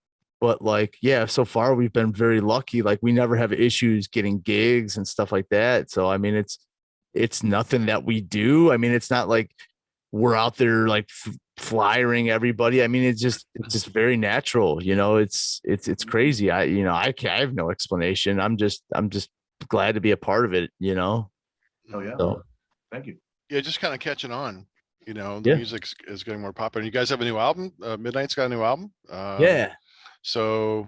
But like, yeah, so far we've been very lucky. Like we never have issues getting gigs and stuff like that. So, it's nothing that we do. It's not like we're out there like flyering everybody. It's just very natural. It's crazy. I have no explanation. I'm just glad to be a part of it, Oh yeah. So, thank you. Yeah, just kind of catching on. The music is getting more popular. You guys have a new album. Midnight's got a new album. yeah. So,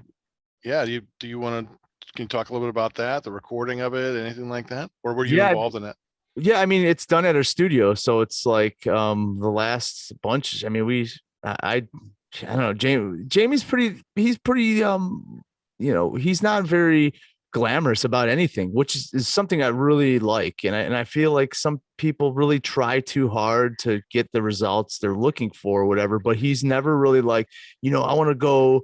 yeah, can you talk a little bit about that, the recording of it, anything like that, or were you involved in it? Yeah, it's done at our studio, so it's like the last bunch. I don't know. Jamie's pretty. He's pretty. He's not very glamorous about anything, which is something I really like. And I feel like some people really try too hard to get the results they're looking for or whatever, but he's never really like, I want to go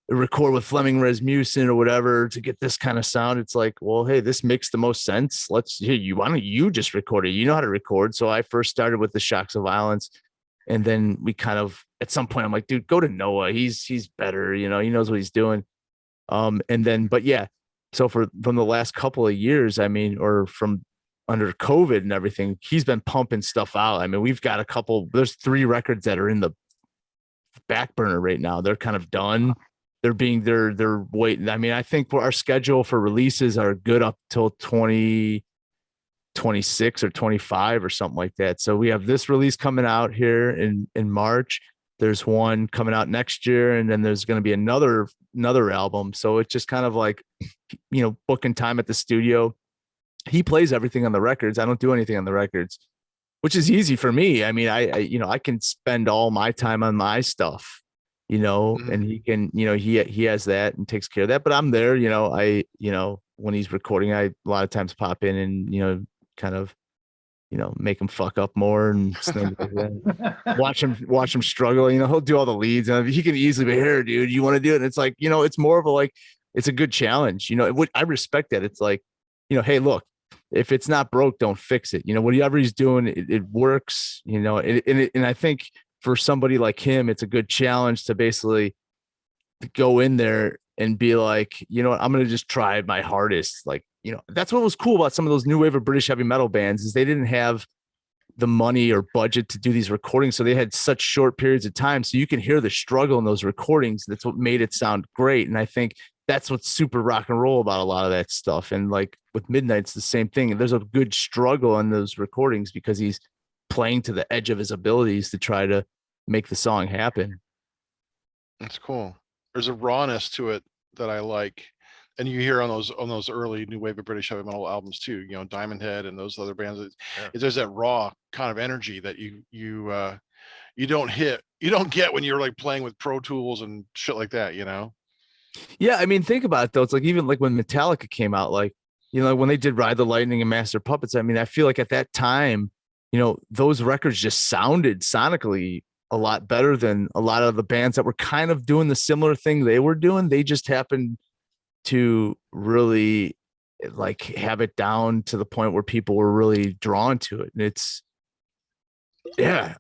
record with Fleming Rasmussen or whatever to get this kind of sound. It's like, well, hey, this makes the most sense. Why don't you just record it? You know how to record. So I first started with the Shocks of Violence. And then we kind of, at some point, I'm like, dude, go to Noah. He's better. He knows what he's doing. But yeah, so from the last couple of years, I mean, or from under COVID and everything, he's been pumping stuff out. I mean, we've got there's 3 records that are in the back burner right now. They're kind of done. They're waiting. I mean, I think our schedule for releases are good up till 2026 or 25 or something like that. So we have this release coming out here in March. There's one coming out next year, and then there's going to be another album. So it's just kind of like, booking time at the studio. He plays everything on the records. I don't do anything on the records, which is easy for me. I mean, I can spend all my time on my stuff, and he can, he has that and takes care of that. But I'm there, when he's recording, I a lot of times pop in and, kind of, make him fuck up more and things like that. watch him struggle. He'll do all the leads, and he can easily be here, dude. You want to do it? And it's like, it's more of a like, it's a good challenge. I respect that. It's like, hey, look, if it's not broke, don't fix it. Whatever he's doing, it works. And I think for somebody like him, it's a good challenge to basically go in there and be like, I'm going to just try my hardest. Like, that's what was cool about some of those new wave of British heavy metal bands is they didn't have the money or budget to do these recordings. So they had such short periods of time. So you can hear the struggle in those recordings. That's what made it sound great. And I think that's what's super rock and roll about a lot of that stuff. And like with Midnight, it's the same thing. There's a good struggle on those recordings because he's playing to the edge of his abilities to try to make the song happen. That's cool. There's a rawness to it that I like. And you hear on those early new wave of British heavy metal albums too, Diamond Head and those other bands. There's that raw kind of energy that you don't get when you're like playing with Pro Tools and shit like that, Yeah, I mean, think about it though. It's like even like when Metallica came out, like when they did Ride the Lightning and Master Puppets. I mean, I feel like at that time, those records just sounded sonically a lot better than a lot of the bands that were kind of doing the similar thing they were doing. They just happened to really like have it down to the point where people were really drawn to it. And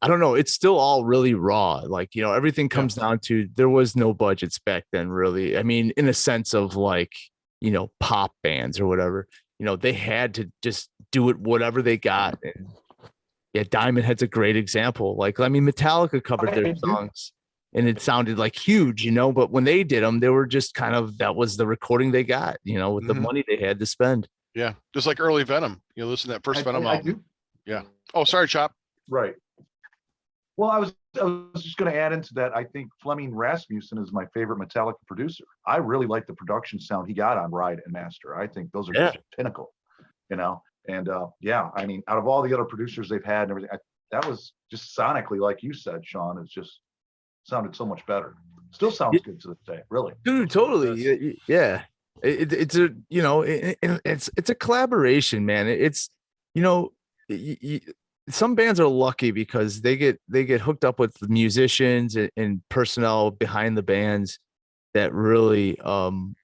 I don't know. It's still all really raw. Like, everything comes down to, there was no budgets back then, really. I mean, in a sense of like, pop bands or whatever, they had to just do it, whatever they got. And yeah, Diamond Head's a great example. Like, I mean, Metallica covered their songs and it sounded like huge, but when they did them, they were just kind of, that was the recording they got, with the money they had to spend. Yeah. Just like early Venom, listen to that first Venom album. Yeah. Oh, sorry, Chop. Right. Well, I was just going to add into that. I think Fleming Rasmussen is my favorite Metallica producer. I really like the production sound he got on Ride and Master. I think those are just pinnacle, And I mean, out of all the other producers they've had and everything, that was just sonically, like you said, Sean, it's just sounded so much better. Still sounds good to this day, really. Dude, totally. Yeah. It's a, it's a collaboration, man. It's, some bands are lucky because they get hooked up with the musicians and personnel behind the bands that really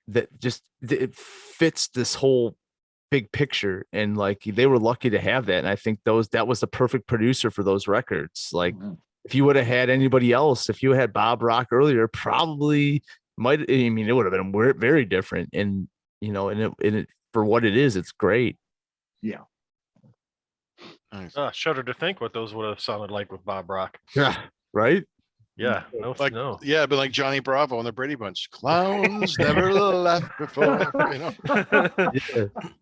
it fits this whole big picture, and like they were lucky to have that. And I think that was the perfect producer for those records. Like if you would have had anybody else, if you had Bob Rock earlier, probably it would have been very different. And it for what it is, it's great. Yeah. Nice. Shudder to think what those would have sounded like with Bob Rock. Yeah. Right. Yeah. Yeah, but like Johnny Bravo and the Brady Bunch. Clowns never left before.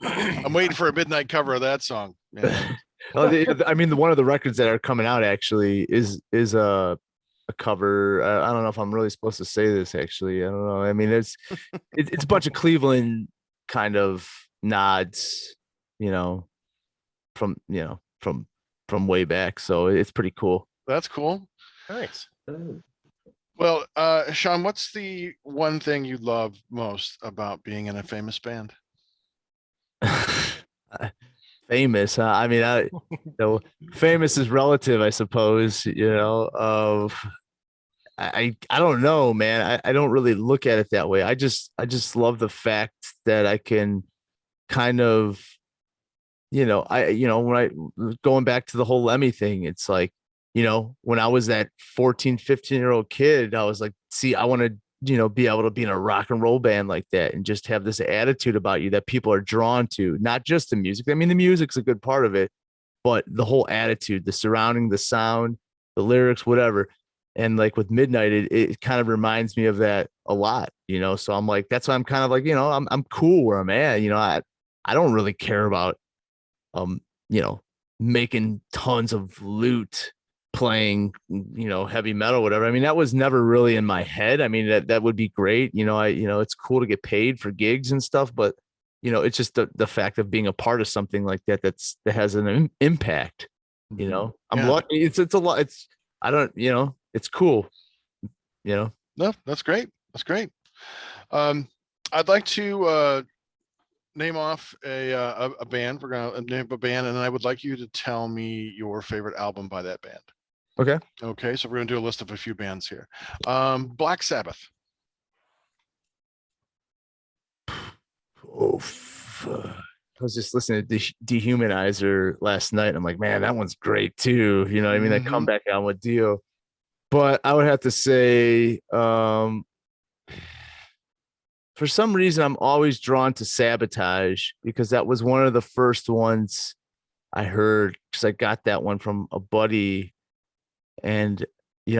I'm waiting for a midnight cover of that song. Yeah. I mean, one of the records that are coming out actually is a cover. I don't know if I'm really supposed to say this. Actually, I don't know. I mean, it's a bunch of Cleveland kind of nods, from way back. So it's pretty cool. That's cool. Nice. Well, Sean, what's the one thing you love most about being in a famous band? Famous, huh? I mean, famous is relative, I suppose. I don't know, man. I don't really look at it that way. I just love the fact that I can kind of, when I going back to the whole Lemmy thing, it's like, when I was that 14, 15-year-old kid, I was like, see, I want to, be able to be in a rock and roll band like that and just have this attitude about you that people are drawn to, not just the music. I mean, the music's a good part of it, but the whole attitude, the surrounding, the sound, the lyrics, whatever. And like with Midnight, it kind of reminds me of that a lot, So I'm like, that's why I'm kind of like, I'm cool where I'm at. I don't really care about um, making tons of loot playing, heavy metal, whatever. I mean, that was never really in my head. I mean, that would be great. It's cool to get paid for gigs and stuff, but it's just the fact of being a part of something like that that has an impact. I'm Yeah. lucky. It's a lot. I don't, it's cool. No, that's great. That's great. I'd like to name off a band. We're gonna name a band, and I would like you to tell me your favorite album by that band. Okay. Okay, so we're gonna do a list of a few bands here. Black Sabbath. Oh, I was just listening to Dehumanizer last night. I'm like, man, that one's great too. You know what I mean? That comeback album with Dio. But I would have to say, for some reason, I'm always drawn to Sabotage because that was one of the first ones I heard because I got that one from a buddy. And,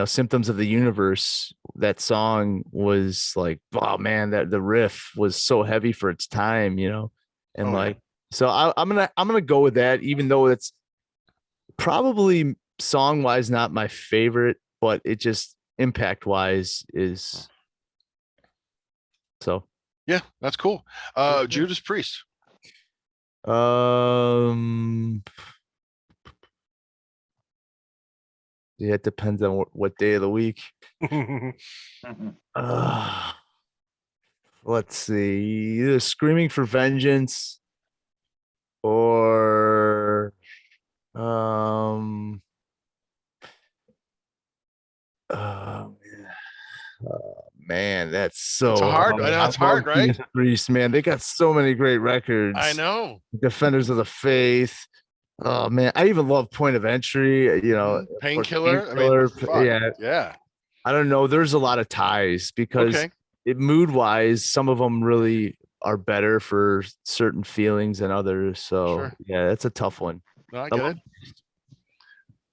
Symptoms of the Universe, that song was like, oh man, that the riff was so heavy for its time, and so I'm gonna go with that, even though it's probably song wise not my favorite, but it just impact wise is so. Yeah, that's cool. Judas Priest. Yeah, it depends on what day of the week. Let's see, either Screaming for Vengeance or oh man, that's so It's hard. I know it's hard, right? Judas Priest, man, they got so many great records. I know. Defenders of the Faith. Oh man, I even love Point of Entry. Painkiller. I mean, Painkiller, fuck. Yeah. I don't know. There's a lot of ties because Okay. mood wise, some of them really are better for certain feelings than others. So Sure. yeah, that's a tough one. No, I get it.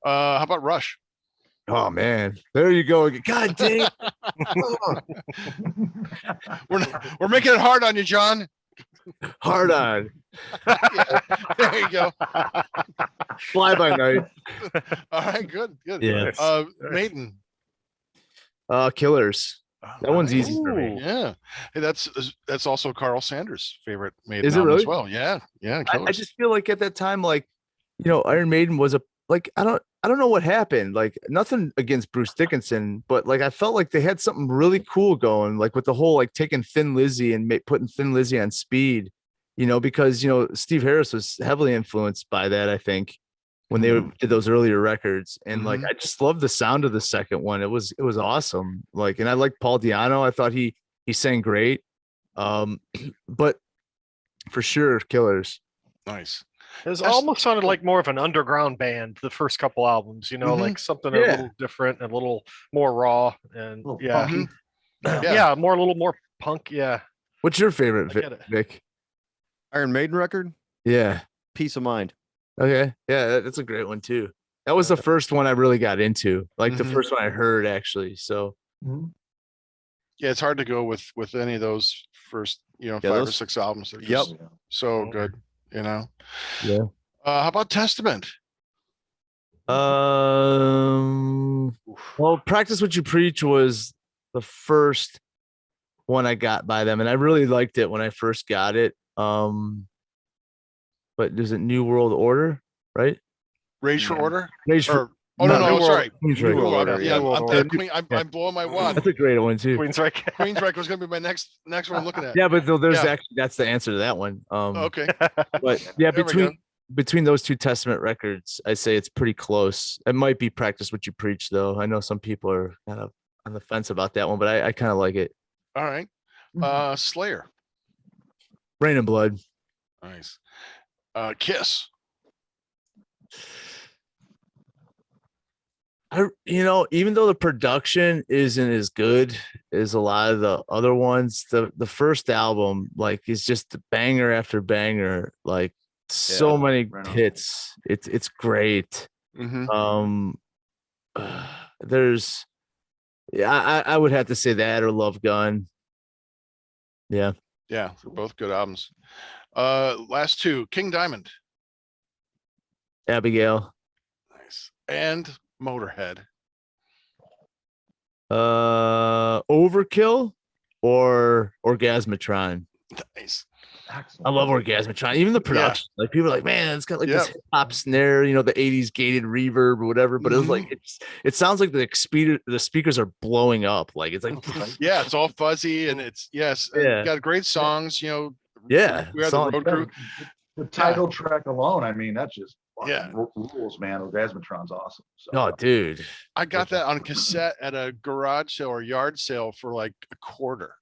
How about Rush? Oh man, there you go again. God dang. We're making it hard on you, John. Hard on. Yeah, there you go. Fly by night. All right, good. Yeah. Maiden. Killers. That one's easy for me. Yeah. Hey, that's also Carl Sanders' favorite Maiden Is it album really? as well. Yeah. I just feel like at that time, like, Iron Maiden was I don't know what happened. Like, nothing against Bruce Dickinson, but like I felt like they had something really cool going, like with the whole like taking Thin Lizzy and putting Thin Lizzy on speed, because Steve Harris was heavily influenced by that, I think, when they did those earlier records. And like I just loved the sound of the second one. It was awesome. Like, and I liked Paul Di'Anno. I thought he sang great. But for sure, Killers. Nice. It almost sounded like more of an underground band, the first couple albums, like something a little different, a little more raw, and A little yeah. funky. Yeah, a little more punk. Yeah. What's your favorite, I get it. Vic? Iron Maiden record, Yeah. Peace of Mind. Okay. Yeah, that's a great one too. That was the first one I really got into, like the first one I heard actually. So Yeah, it's hard to go with any of those first, 5 or 6 albums. They're just so good, Yeah. How about Testament? Well, Practice What You Preach was the first one I got by them, and I really liked it when I first got it. But there's a New World Order, right? Rage for Order? Rage for Oh No, no, New World- sorry. Queensryche. New World Order, Order, yeah, yeah. I'm, Order. I'm blowing my wad. That's a great one too. Queensryche. Queensryche was going to be my next one I'm looking at. Yeah, but there's Yeah. actually that's the answer to that one. Okay. But yeah, There we go. between those two Testament records, I say it's pretty close. It might be Practice What You Preach, though. I know some people are kind of on the fence about that one, but I kind of like it. All right. Slayer. Rain and Blood. Nice. Kiss. Even though the production isn't as good as a lot of the other ones, the first album like is just banger after banger, like so Yeah, many right on. hits. It's great. Mm-hmm. There's I would have to say that or Love Gun. Yeah. Yeah, they're both good albums. Last two, King Diamond. Abigail. Nice. And Motorhead. Overkill or Orgasmatron. Nice. I love Orgasmatron. Even the production, like people are like, man, it's got like this Yep. hip hop snare, the 80s gated reverb or whatever. But it was like it sounds like the speakers are blowing up. Like it's like Yeah, it's all fuzzy and it's Yeah. got great songs, yeah. We are the song- road crew. The title track alone, I mean, that's just fucking Yeah. rules, man. Orgasmatron's awesome. So, Oh, dude. I got that on cassette at a garage sale or yard sale for like a quarter.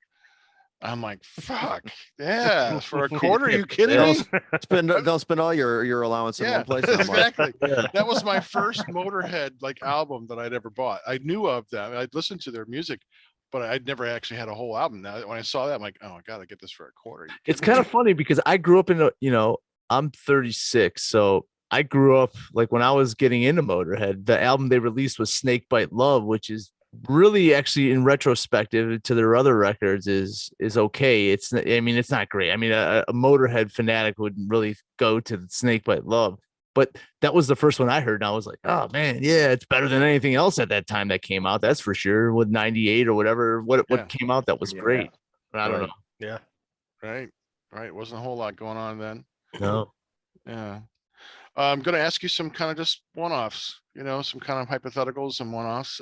I'm like, fuck, yeah, for a quarter? Are you kidding me? Don't spend all your allowance in Yeah, one place. no more. exactly. That was my first Motorhead like album that I'd ever bought. I knew of them. I'd listened to their music, but I'd never actually had a whole album. Now when I saw that, I'm like, oh, I gotta get this for a quarter. It's kind of funny because I grew up I'm 36, so I grew up like when I was getting into Motorhead, the album they released was Snake Bite Love, which is really actually in retrospective to their other records is okay. It's not great. I mean, a Motorhead fanatic wouldn't really go to Snake Bite Love, but that was the first one I heard. And I was like, oh man, yeah, it's better than anything else at that time that came out. That's for sure. With 98 or whatever, what came out that was great. I don't know. Yeah. Right. Wasn't a whole lot going on then. No. Yeah. I'm going to ask you some kind of just one-offs, some kind of hypotheticals and one-offs.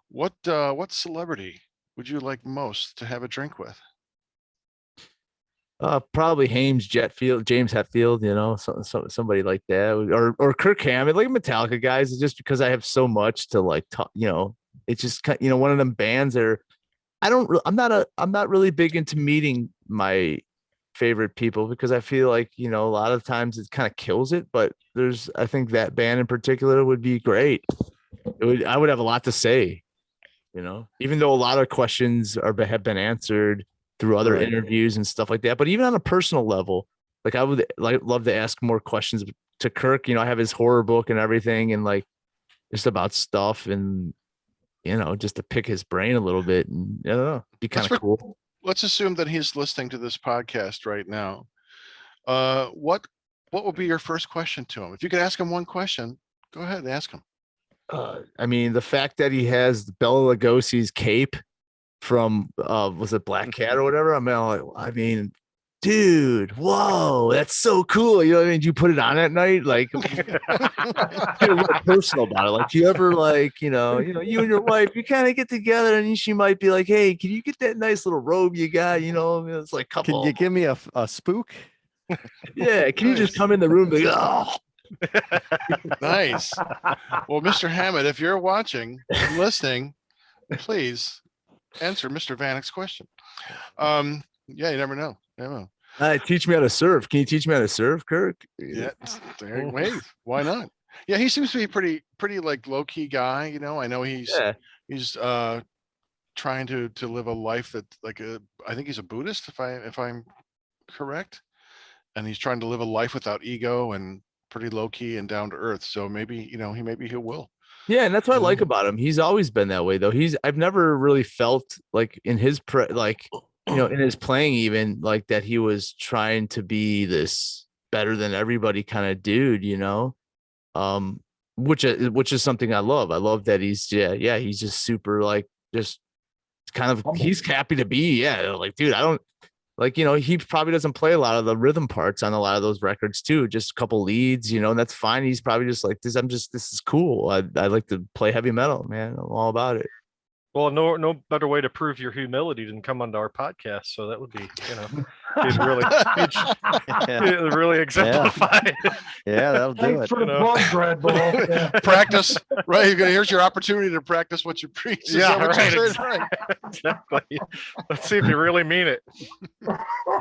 What celebrity would you like most to have a drink with? Probably James Hetfield, somebody like that, or Kirk Hammett, like Metallica guys, just because I have so much to like talk, it's just one of them bands that I'm not really big into meeting my favorite people because I feel like, a lot of times it kind of kills it, but I think that band in particular would be great. I would have a lot to say, even though a lot of questions have been answered through other interviews and stuff like that. But even on a personal level, like I would love to ask more questions to Kirk. I have his horror book and everything, and like just about stuff, and just to pick his brain a little bit, and I don't know, it'd be kind of cool. Let's assume that he's listening to this podcast right now. What would be your first question to him? If you could ask him one question, go ahead and ask him. I mean, the fact that he has Bela Lugosi's cape from was it Black Cat or whatever? I mean, dude, whoa, that's so cool. You know what I mean? Do you put it on at night? Like get a little personal about it. Like, do you ever you and your wife, you kind of get together and she might be like, hey, can you get that nice little robe you got? It's like couple. Can you give me a spook? Yeah, can you just come in the room and be like, oh. Nice. Well, Mr. Hammett, if you're watching and listening, please answer Mr. Vanik's question. Yeah, you never know. Teach me how to surf. Can you teach me how to surf, Kirk? Yeah. Wait, why not? Yeah, he seems to be pretty like low key guy. I know he's trying to live a life that I think he's a Buddhist if I'm correct, and he's trying to live a life without ego and pretty low key and down to earth. So maybe he will. Yeah, and that's what I like about him. He's always been that way, though. I've never really felt like in his in his playing, even like that he was trying to be this better than everybody kind of dude, which is something I love. I love that he's just super like just kind of he's happy to be like, dude, Like, he probably doesn't play a lot of the rhythm parts on a lot of those records too. Just a couple leads, and that's fine. He's probably just like this. This is cool. I like to play heavy metal, man. I'm all about it. Well, no better way to prove your humility than come onto our podcast. So that would be, he'd really exemplify. Yeah, that'll do Thanks it. for the plug, Dreadbull. Yeah. Practice, right? Here's your opportunity to practice what you preach. Is Yeah, that what you're right, saying? Exactly. Let's see if you really mean it.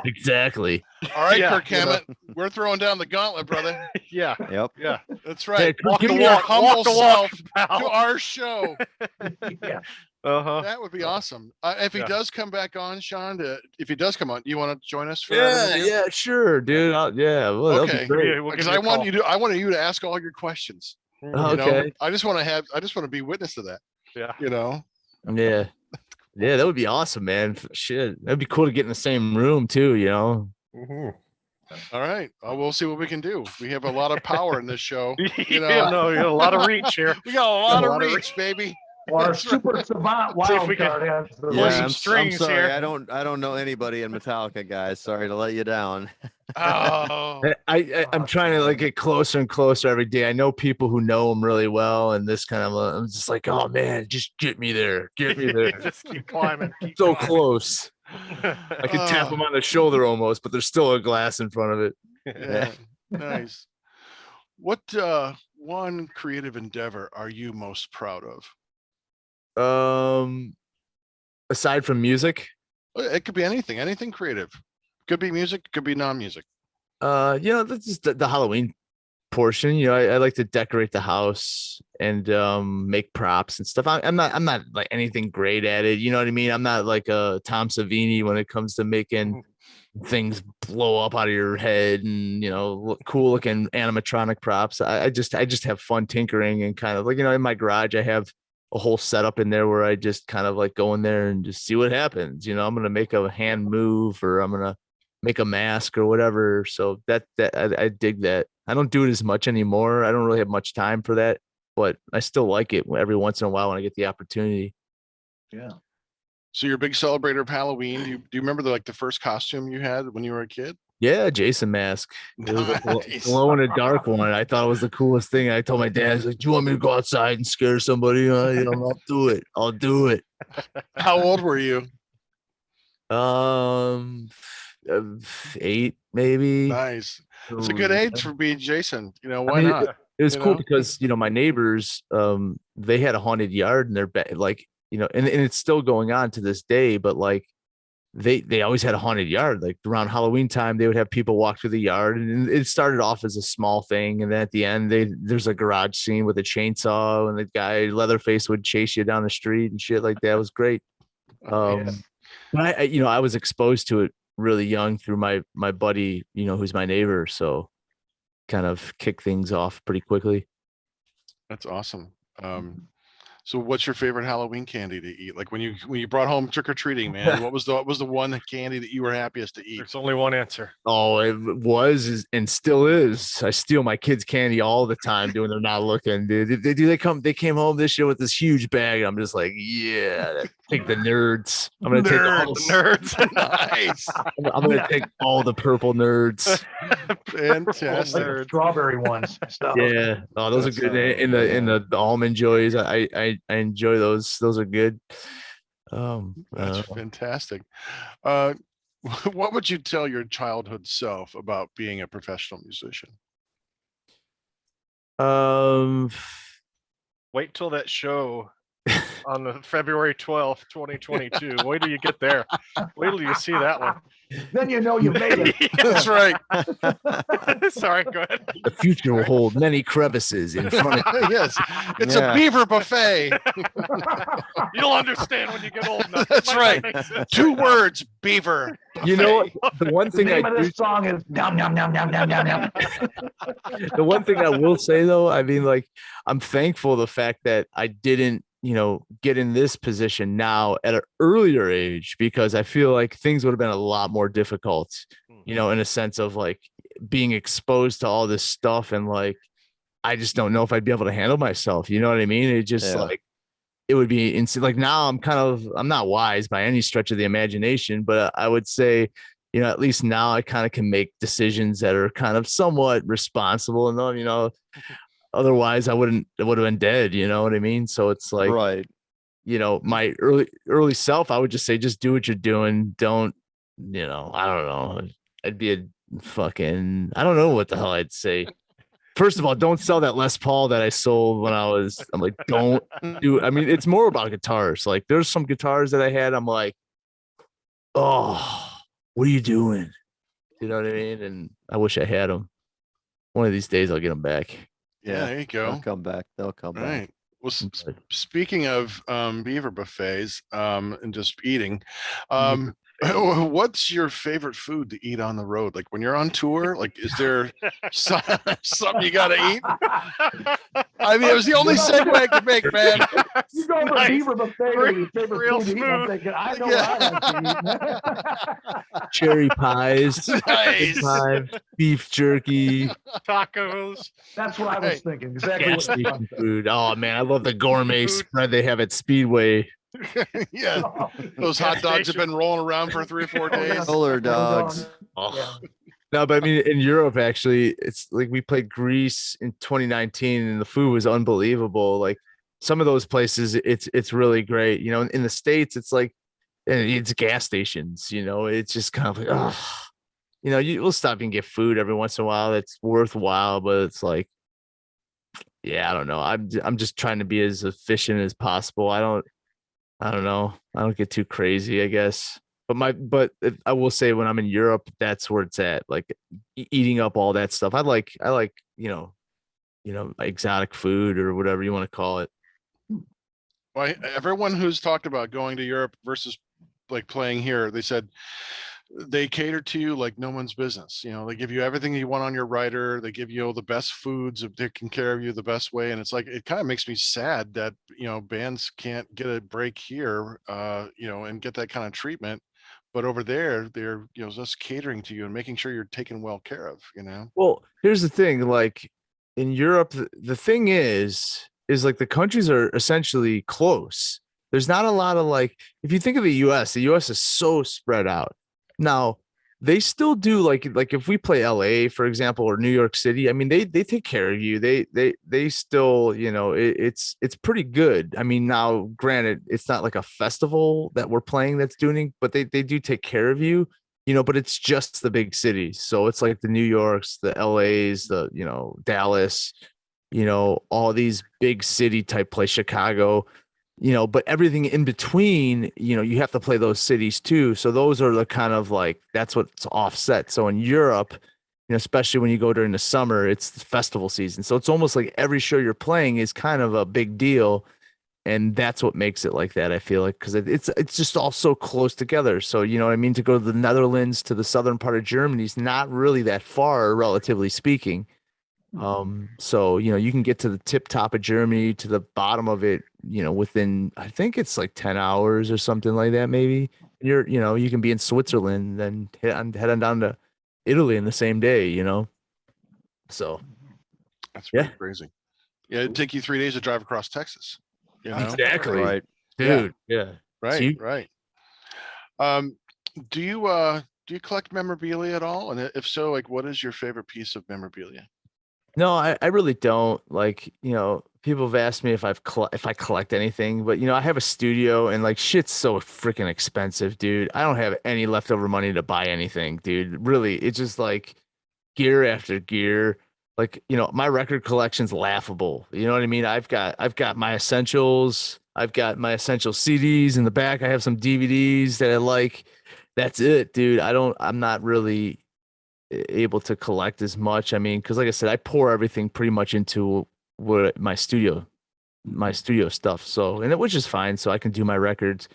Exactly. All right, Yeah, Kirk Hammett, we're throwing down the gauntlet, brother. Yeah, Yep. yeah. That's right. Walk Give the your walk, humble self pal. to our show. Yeah. Uh-huh. That would be awesome. If he Yeah. does come back on, Sean, if he does come on, do you want to join us for that interview? Yeah, sure, dude. Well, that'll be Okay. great. We'll give Because you I a want call. I want you to ask all your questions. Oh, You know? okay. I just want to be witness to that. Yeah. Yeah. Yeah, that would be awesome, man. Shit. That'd be cool to get in the same room too, Mhm. All right. We'll see what we can do. We have a lot of power in this show. You know, you got a lot of reach here. We got a lot of reach. reach, baby. Well, our super savant See if we can- Wildcard has the Pull Yeah, some I'm strings sorry. here. I don't know anybody in Metallica, guys. Sorry to let you down. Oh, I'm trying to like get closer and closer every day. I know people who know him really well, and this kind of I'm just like, oh man, just get me there. Get me there. Just keep climbing. Keep So climbing. close. I can tap him on the shoulder almost, but there's still a glass in front of it. yeah. Nice. What one creative endeavor are you most proud of? Aside from music, It could be anything creative. Could be music, could be non-music. that's just the Halloween portion. I like to decorate the house and make props and stuff. I'm not like anything great at it. You know what I mean? I'm not like a Tom Savini when it comes to making things blow up out of your head and cool looking animatronic props. I just have fun tinkering and kind of like in my garage I have a whole setup in there where I just kind of like go in there and just see what happens. I'm gonna make a hand move or I'm gonna make a mask or whatever. So that I dig that. I don't do it as much anymore. I don't really have much time for that, but I still like it every once in a while when I get the opportunity. Yeah. So you're a big celebrator of Halloween. Do you remember the first costume you had when you were a kid? Yeah, Jason mask. It was a Nice. glow in the dark one. I thought it was the coolest thing. I told my dad, I was like, "Do you want me to go outside and scare somebody? I'll do it. I'll do it." How old were you? 8 maybe. Nice. It's a good age for being Jason. Why I mean, not? It was You cool know? because my neighbors, they had a haunted yard in their bed, like and it's still going on to this day. But like they always had a haunted yard. Like around Halloween time, they would have people walk through the yard, and it started off as a small thing, and then at the end, there's a garage scene with a chainsaw, and the guy Leatherface would chase you down the street and shit like that. It was great. Yeah. But I was exposed to it really young through my buddy, who's my neighbor, so kind of kick things off pretty quickly. That's awesome. So what's your favorite Halloween candy to eat? Like when you brought home trick-or-treating, man, what was the one candy that you were happiest to eat? There's only one answer. Oh, it was and still is. I steal my kids' candy all the time, when they're not looking, dude. They came home this year with this huge bag. I'm just like, yeah, take the nerds. I'm gonna take all Nerds. Nice. I'm gonna take all the purple nerds. Fantastic. Like the strawberry ones. Stuff. Yeah. Oh, those That's, are good. In the almond joys. I enjoy those. Those are good. That's fantastic. What would you tell your childhood self about being a professional musician? Wait till that show on the February 12th, 2022. Wait till you get there. Wait till you see that one. Then you know you made it. That's right. Sorry, go ahead. the future will hold many crevices in front of Yes, it's Yeah. a beaver buffet. You'll understand when you get old enough. That's Might not right. make sense. 2 words, beaver. you know what? The one The thing I name of do, this song is Nom Nom Nom Nom Nom Nom Nom. the one thing I will say though, I mean, like, I'm thankful the fact that I didn't, get in this position now at an earlier age, because I feel like things would have been a lot more difficult, in a sense of like being exposed to all this stuff. And like, I just don't know if I'd be able to handle myself. You know what I mean? It just Yeah. like, it would be insane. Like now I'm not wise by any stretch of the imagination, but I would say at least now I kind of can make decisions that are kind of somewhat responsible. And otherwise I would have been dead. You know what I mean? So it's like, Right. My early self, I would just say, just do what you're doing. Don't, I don't know. I'd be I don't know what the hell I'd say. First of all, don't sell that Les Paul that I sold when I'm like, don't do. I mean, it's more about guitars. Like, there's some guitars that I had. I'm like, oh, what are you doing? You know what I mean? And I wish I had them. One of these days, I'll get them back. Yeah, there you go. They'll come back. They'll come back. Right. Well, speaking of beaver buffets and just eating, what's your favorite food to eat on the road? Like when you're on tour, like is there something you got to eat? I mean, it was the only segue I could make, man. You go for Nice. beaver buffet Real- or your favorite real food to eat. I'm smooth. thinking, I know what I like to eat. Cherry pies, Nice. pie, beef jerky, Tacos. That's what I was Right. thinking. Exactly. gas What station food. Oh man, I love the gourmet Food. spread they have at Speedway. Yeah, Oh, those hot dogs have been rolling around for 3 or 4 Oh, yeah. days. Roller dogs. Oh. Yeah. No, but I mean, in Europe, actually, it's like we played Greece in 2019, and the food was unbelievable. Like some of those places, it's really great. In the States, it's like it's gas stations. It's just kind of like, we'll stop and get food every once in a while. That's worthwhile, but it's like, yeah, I don't know. I'm just trying to be as efficient as possible. I don't know. I don't get too crazy, I guess. But I will say when I'm in Europe, that's where it's at. Like eating up all that stuff. I like, exotic food or whatever you want to call it. Well, everyone who's talked about going to Europe versus like playing here, they said they cater to you like no one's business. They give you everything you want on your rider. They give you all the best foods. They're taking care of you the best way. And it's like, it kind of makes me sad that, bands can't get a break here, and get that kind of treatment. But over there, they're, just catering to you and making sure you're taken well care of, Well, here's the thing. Like in Europe, the thing is like the countries are essentially close. There's not a lot of like, if you think of the US is so spread out. Now, they still do like if we play LA, for example, or New York City, I mean, they take care of you. They still, it's pretty good. I mean, now granted, it's not like a festival that we're playing that's doing, but they do take care of you, but it's just the big cities. So it's like the New Yorks, the LAs, the, Dallas, all these big city type place, Chicago. But everything in between, you have to play those cities too. So those are the kind of like, that's what's offset. So in Europe, especially when you go during the summer, it's the festival season. So it's almost like every show you're playing is kind of a big deal. And that's what makes it like that, I feel like, because it's just all so close together. So, you know what I mean? To go to the Netherlands, to the southern part of Germany is not really that far, relatively speaking. So, you can get to the tip top of Germany, to the bottom of it, within, I think it's like 10 hours or something like that, maybe. You can be in Switzerland, then head on down to Italy in the same day, So, That's Yeah. pretty crazy. Yeah, it'd take you 3 days to drive across Texas. exactly. Right. Dude. Yeah. Right, See? right. Do you collect memorabilia at all? And if so, like, what is your favorite piece of memorabilia? No, I really don't. Like, people have asked me if if I collect anything, but I have a studio and like shit's so freaking expensive, dude. I don't have any leftover money to buy anything, dude. Really, it's just like gear after gear. Like, my record collection's laughable. You know what I mean? I've got my essentials, I've got my essential CDs in the back. I have some DVDs that I like. That's it, dude. I'm not really able to collect as much. I mean, because like I said, I pour everything pretty much into what my studio stuff. So, and which is fine. So I can do my records.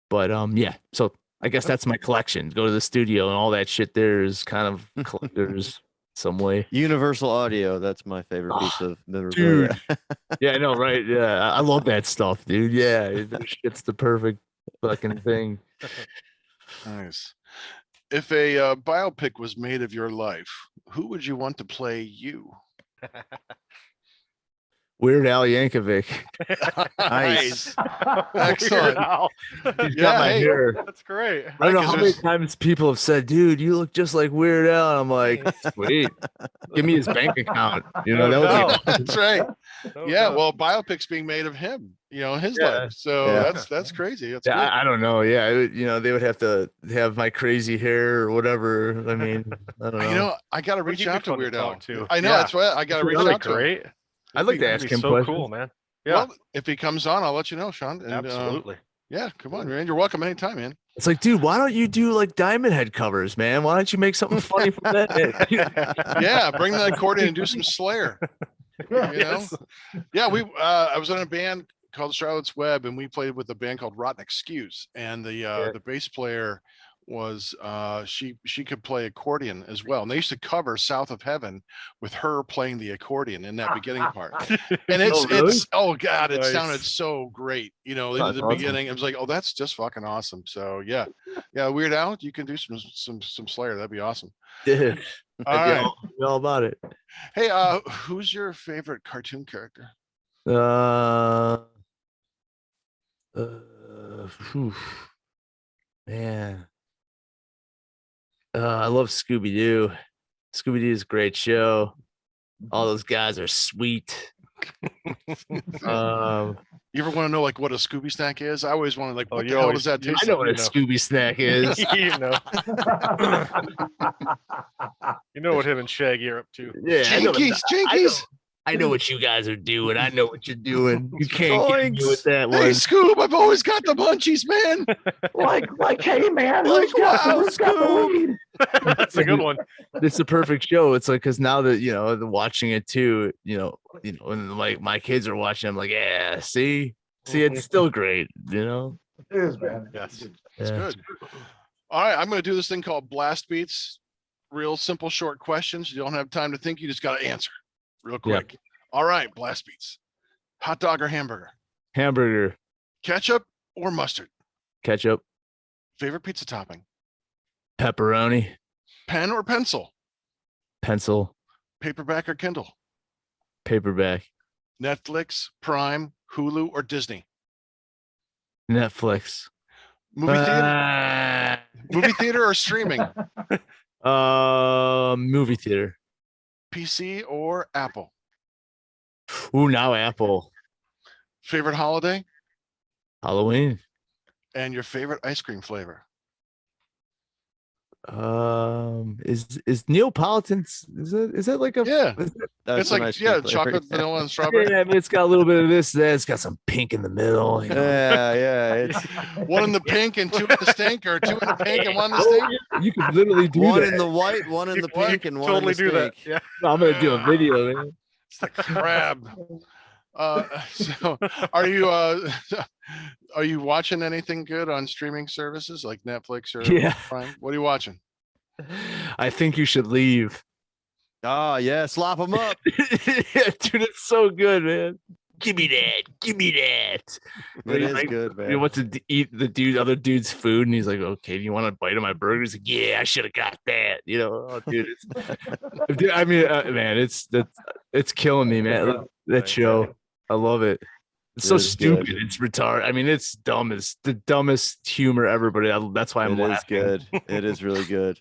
But yeah. So I guess that's my collection. Go to the studio and all that shit there is kind of collectors some way. Universal Audio. That's my favorite piece Oh, of memorabilia. Yeah, I know, right? Yeah, I love that stuff, dude. Yeah, it's the perfect fucking thing. Nice. If a biopic was made of your life, who would you want to play you? Weird Al Yankovic. Nice. Weird Excellent. Al. He's Yeah, got my hey. hair. That's great. I don't know Right, 'cause how many there's- times people have said, "Dude, you look just like Weird Al." And I'm like, "Sweet, give me his bank account." You know, No that would doubt. That's right. No Yeah, doubt. well, biopics being made of him, his Yeah. life. So Yeah. that's crazy. That's yeah, good. I don't know. Yeah, they would have to have my crazy hair or whatever. I mean, I don't know. I got to Would reach he be out to fun to Weird Al. talk to? I know Yeah. that's what I got to reach That'd be out to him. Great. I'd like to That'd ask be him so questions. cool, man. Yeah, Well, if he comes on, I'll let you know, Sean. And, absolutely. yeah, come on, man. You're welcome anytime, man. It's like, dude, why don't you do like Diamond Head covers, man? Why don't you make something funny from that? Yeah, bring the accordion and do some Slayer. Yes. Yeah, I was in a band called Charlotte's Web, and we played with a band called Rotten Excuse, and the bass player was she could play accordion as well, and they used to cover South of Heaven with her playing the accordion in that beginning part, and Oh, really? oh god, it Nice. sounded so great, in That's the awesome. beginning. It was like, oh, that's just fucking awesome. So yeah, Weird Al, you can do some Slayer, that'd be awesome. Yeah. All I'd be right. all about it. Hey, who's your favorite cartoon character? Phew. Man. I love Scooby Doo. Scooby Doo is a great show. All those guys are sweet. You ever want to know like what a Scooby snack is? I always wanted like, Oh, what you the hell always- does that you- taste I know like? what a Scooby snack is. you know what him and Shaggy are up to. Yeah, I know, Jinkies. I know what you guys are doing. I know what you're doing. You can't get me Zoinks. with that Hey, one. Scoob, I've always got the munchies, man. like, hey man, Like, wow, who's got the Scoob. weed? That's a good one. It's the perfect show. It's like, because now that the watching it too, when like my kids are watching, I'm like, yeah, see, it's still great. It is, man. Yes. That's Yeah. good. All right, I'm going to do this thing called Blast Beats. Real simple, short questions. You don't have time to think. You just got to answer real quick. All right, Blast Beats. Hot dog or hamburger? Hamburger, Ketchup or mustard? ketchup, Favorite pizza topping? pepperoni, Pen or pencil? pencil, Paperback or Kindle? paperback, Netflix, Prime, Hulu, or Disney? Netflix. Movie theater or streaming? Movie theater. PC or Apple? Ooh, now Apple. Favorite holiday Halloween. and your favorite ice cream flavor? Is Neapolitan's is that like a Yeah, That's it's a like nice flavor. chocolate, vanilla, and strawberry. yeah, I mean, it's got a little bit of this, that. It's got some pink in the middle. Yeah, it's One in the pink and two in the stink, or two in the pink and one in the stink. You could literally do one that. in the white, one in the Well, you pink, can and one totally in the do that. stink. Yeah. I'm gonna do a video, man. It's the crab. So are you watching anything good on streaming services like Netflix or Yeah. Prime? What are you watching? I think you should leave. Oh yeah, slop them up. Yeah, dude, it's so good, man. Give me that. Give me that. It is Like, good, He man. wants to eat the other dude's food, and he's like, "Okay, do you want a bite of my burger?" He's like, "Yeah, I should have got that." Oh, dude, dude, I mean, man, it's killing me, man. That show, I love it. It's so It is stupid. good. It's retarded. I mean, it's dumb. It's the dumbest humor ever, but that's why I'm It is laughing. good. It is really good.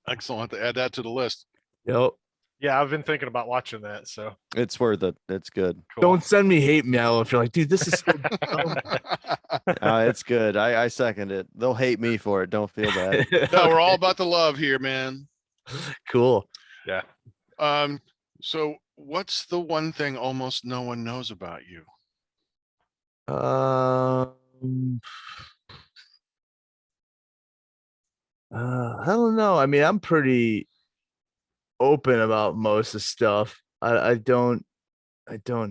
Excellent. I'll have to add that to the list. Yep. Yeah, I've been thinking about watching that. So It's worth it. It's good. cool. Don't send me hate mail if you're like, dude, this is so dumb. It's good. I second it. They'll hate me for it. Don't feel bad. No, we're all about the love here, man. Cool. So what's the one thing almost no one knows about you? I don't know. I mean, I'm pretty open about most of the stuff. I don't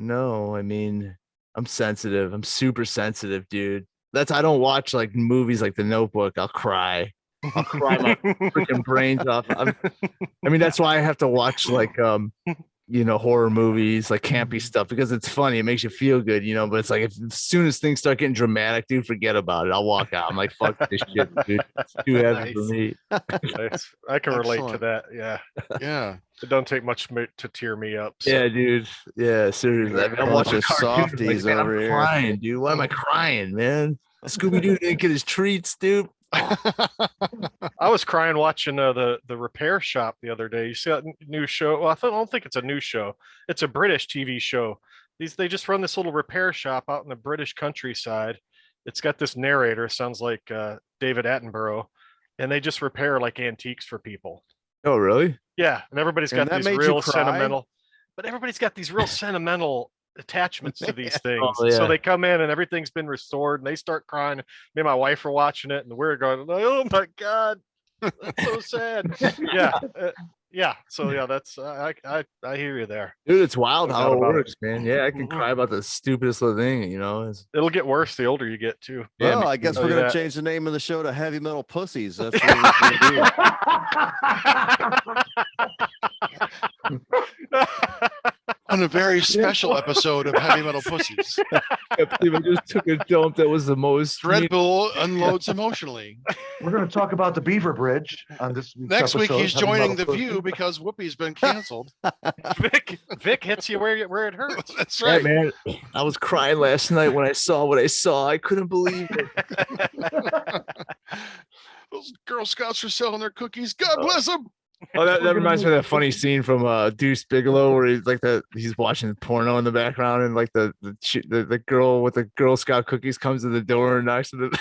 know. I mean, I'm sensitive. I'm super sensitive, dude. I don't watch like movies like The Notebook. I'll cry. I'll cry my freaking brains off. I mean, that's why I have to watch like horror movies, like campy stuff, because it's funny. It makes you feel good, but it's like as soon as things start getting dramatic, dude, forget about it. I'll walk out. I'm like, fuck this shit, dude. It's too heavy for Nice. me. Nice. I can relate to Excellent. that. Yeah. Yeah. It don't take much to tear me up. So. Yeah, dude. Yeah, seriously. I mean, I'm Bunch watching of cartoons. Like, softies man, I'm over here. crying, dude. Why am I crying, man? Scooby Doo didn't get his treats, dude. I was crying watching the Repair Shop the other day. You see that new show? Well, I don't think it's a new show. It's a British TV show. They just run this little repair shop out in the British countryside. It's got this narrator, sounds like David Attenborough, and they just repair like antiques for people. Oh, really? Yeah, and everybody's And got that these made you real cry? sentimental, but everybody's got these real sentimental attachments to these things. Oh, So yeah. they come in and everything's been restored, and they start crying. Me and my wife are watching it, and we're going, "Oh my god, that's so sad." Yeah. So yeah, that's I hear you there. Dude, it's wild No how doubt it about it. works, man. Yeah, I can Mhm. cry about the stupidest little thing, It's, It'll get worse the older you get too. Yeah, Well, man, I guess tell we're you gonna that. change the name of the show to Heavy Metal Pussies. That's what we're gonna do. On a very special episode of Heavy Metal Pussies, I can't believe I just took a dump that was the most. Dreadbull unloads emotionally. We're going to talk about the Beaver Bridge on this week's Next week episode, he's Heavy joining Metal The Pussy. View because Whoopi's been canceled. Vic hits you where it hurts. That's Yeah, right. man. I was crying last night when I saw what I saw. I couldn't believe it. Those Girl Scouts are selling their cookies. God bless them. Oh, that reminds me of that funny scene from Deuce Bigelow where he's watching porno in the background and like the girl with the Girl Scout cookies comes to the door and knocks on the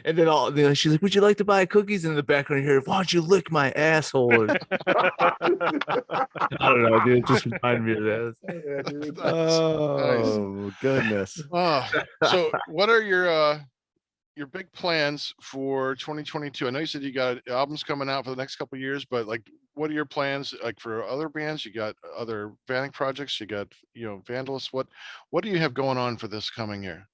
and then she's like, "Would you like to buy cookies?" In the background here, "Why don't you lick my asshole?" I don't know, dude. It just reminded me of that. Yeah, dude. Oh goodness. So what are your big plans for 2022? I know you said you got albums coming out for the next couple of years, but like, what are your plans like for other bands? You got other Vanik projects, you got Vandallus. What do you have going on for this coming year?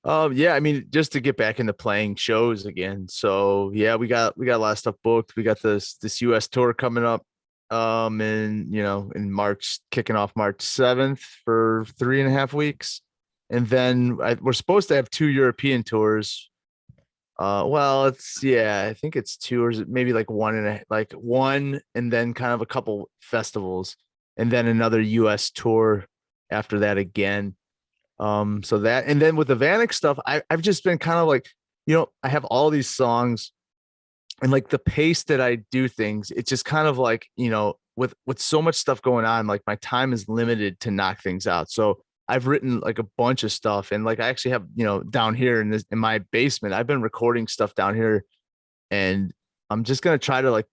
Yeah, I mean, just to get back into playing shows again. So yeah, we got a lot of stuff booked. We got this US tour coming up in March, kicking off March 7th for 3.5 weeks. And then we're supposed to have 2 European tours. I think it's 2, or is it maybe like one and then kind of a couple festivals, and then another US tour after that again. So that, and then with the Vanik stuff, I've just been kind of like, I have all these songs, and like the pace that I do things, it's just kind of like, with so much stuff going on, like my time is limited to knock things out. So I've written like a bunch of stuff, and like I actually have, down here in my basement, I've been recording stuff down here, and I'm just gonna try to like,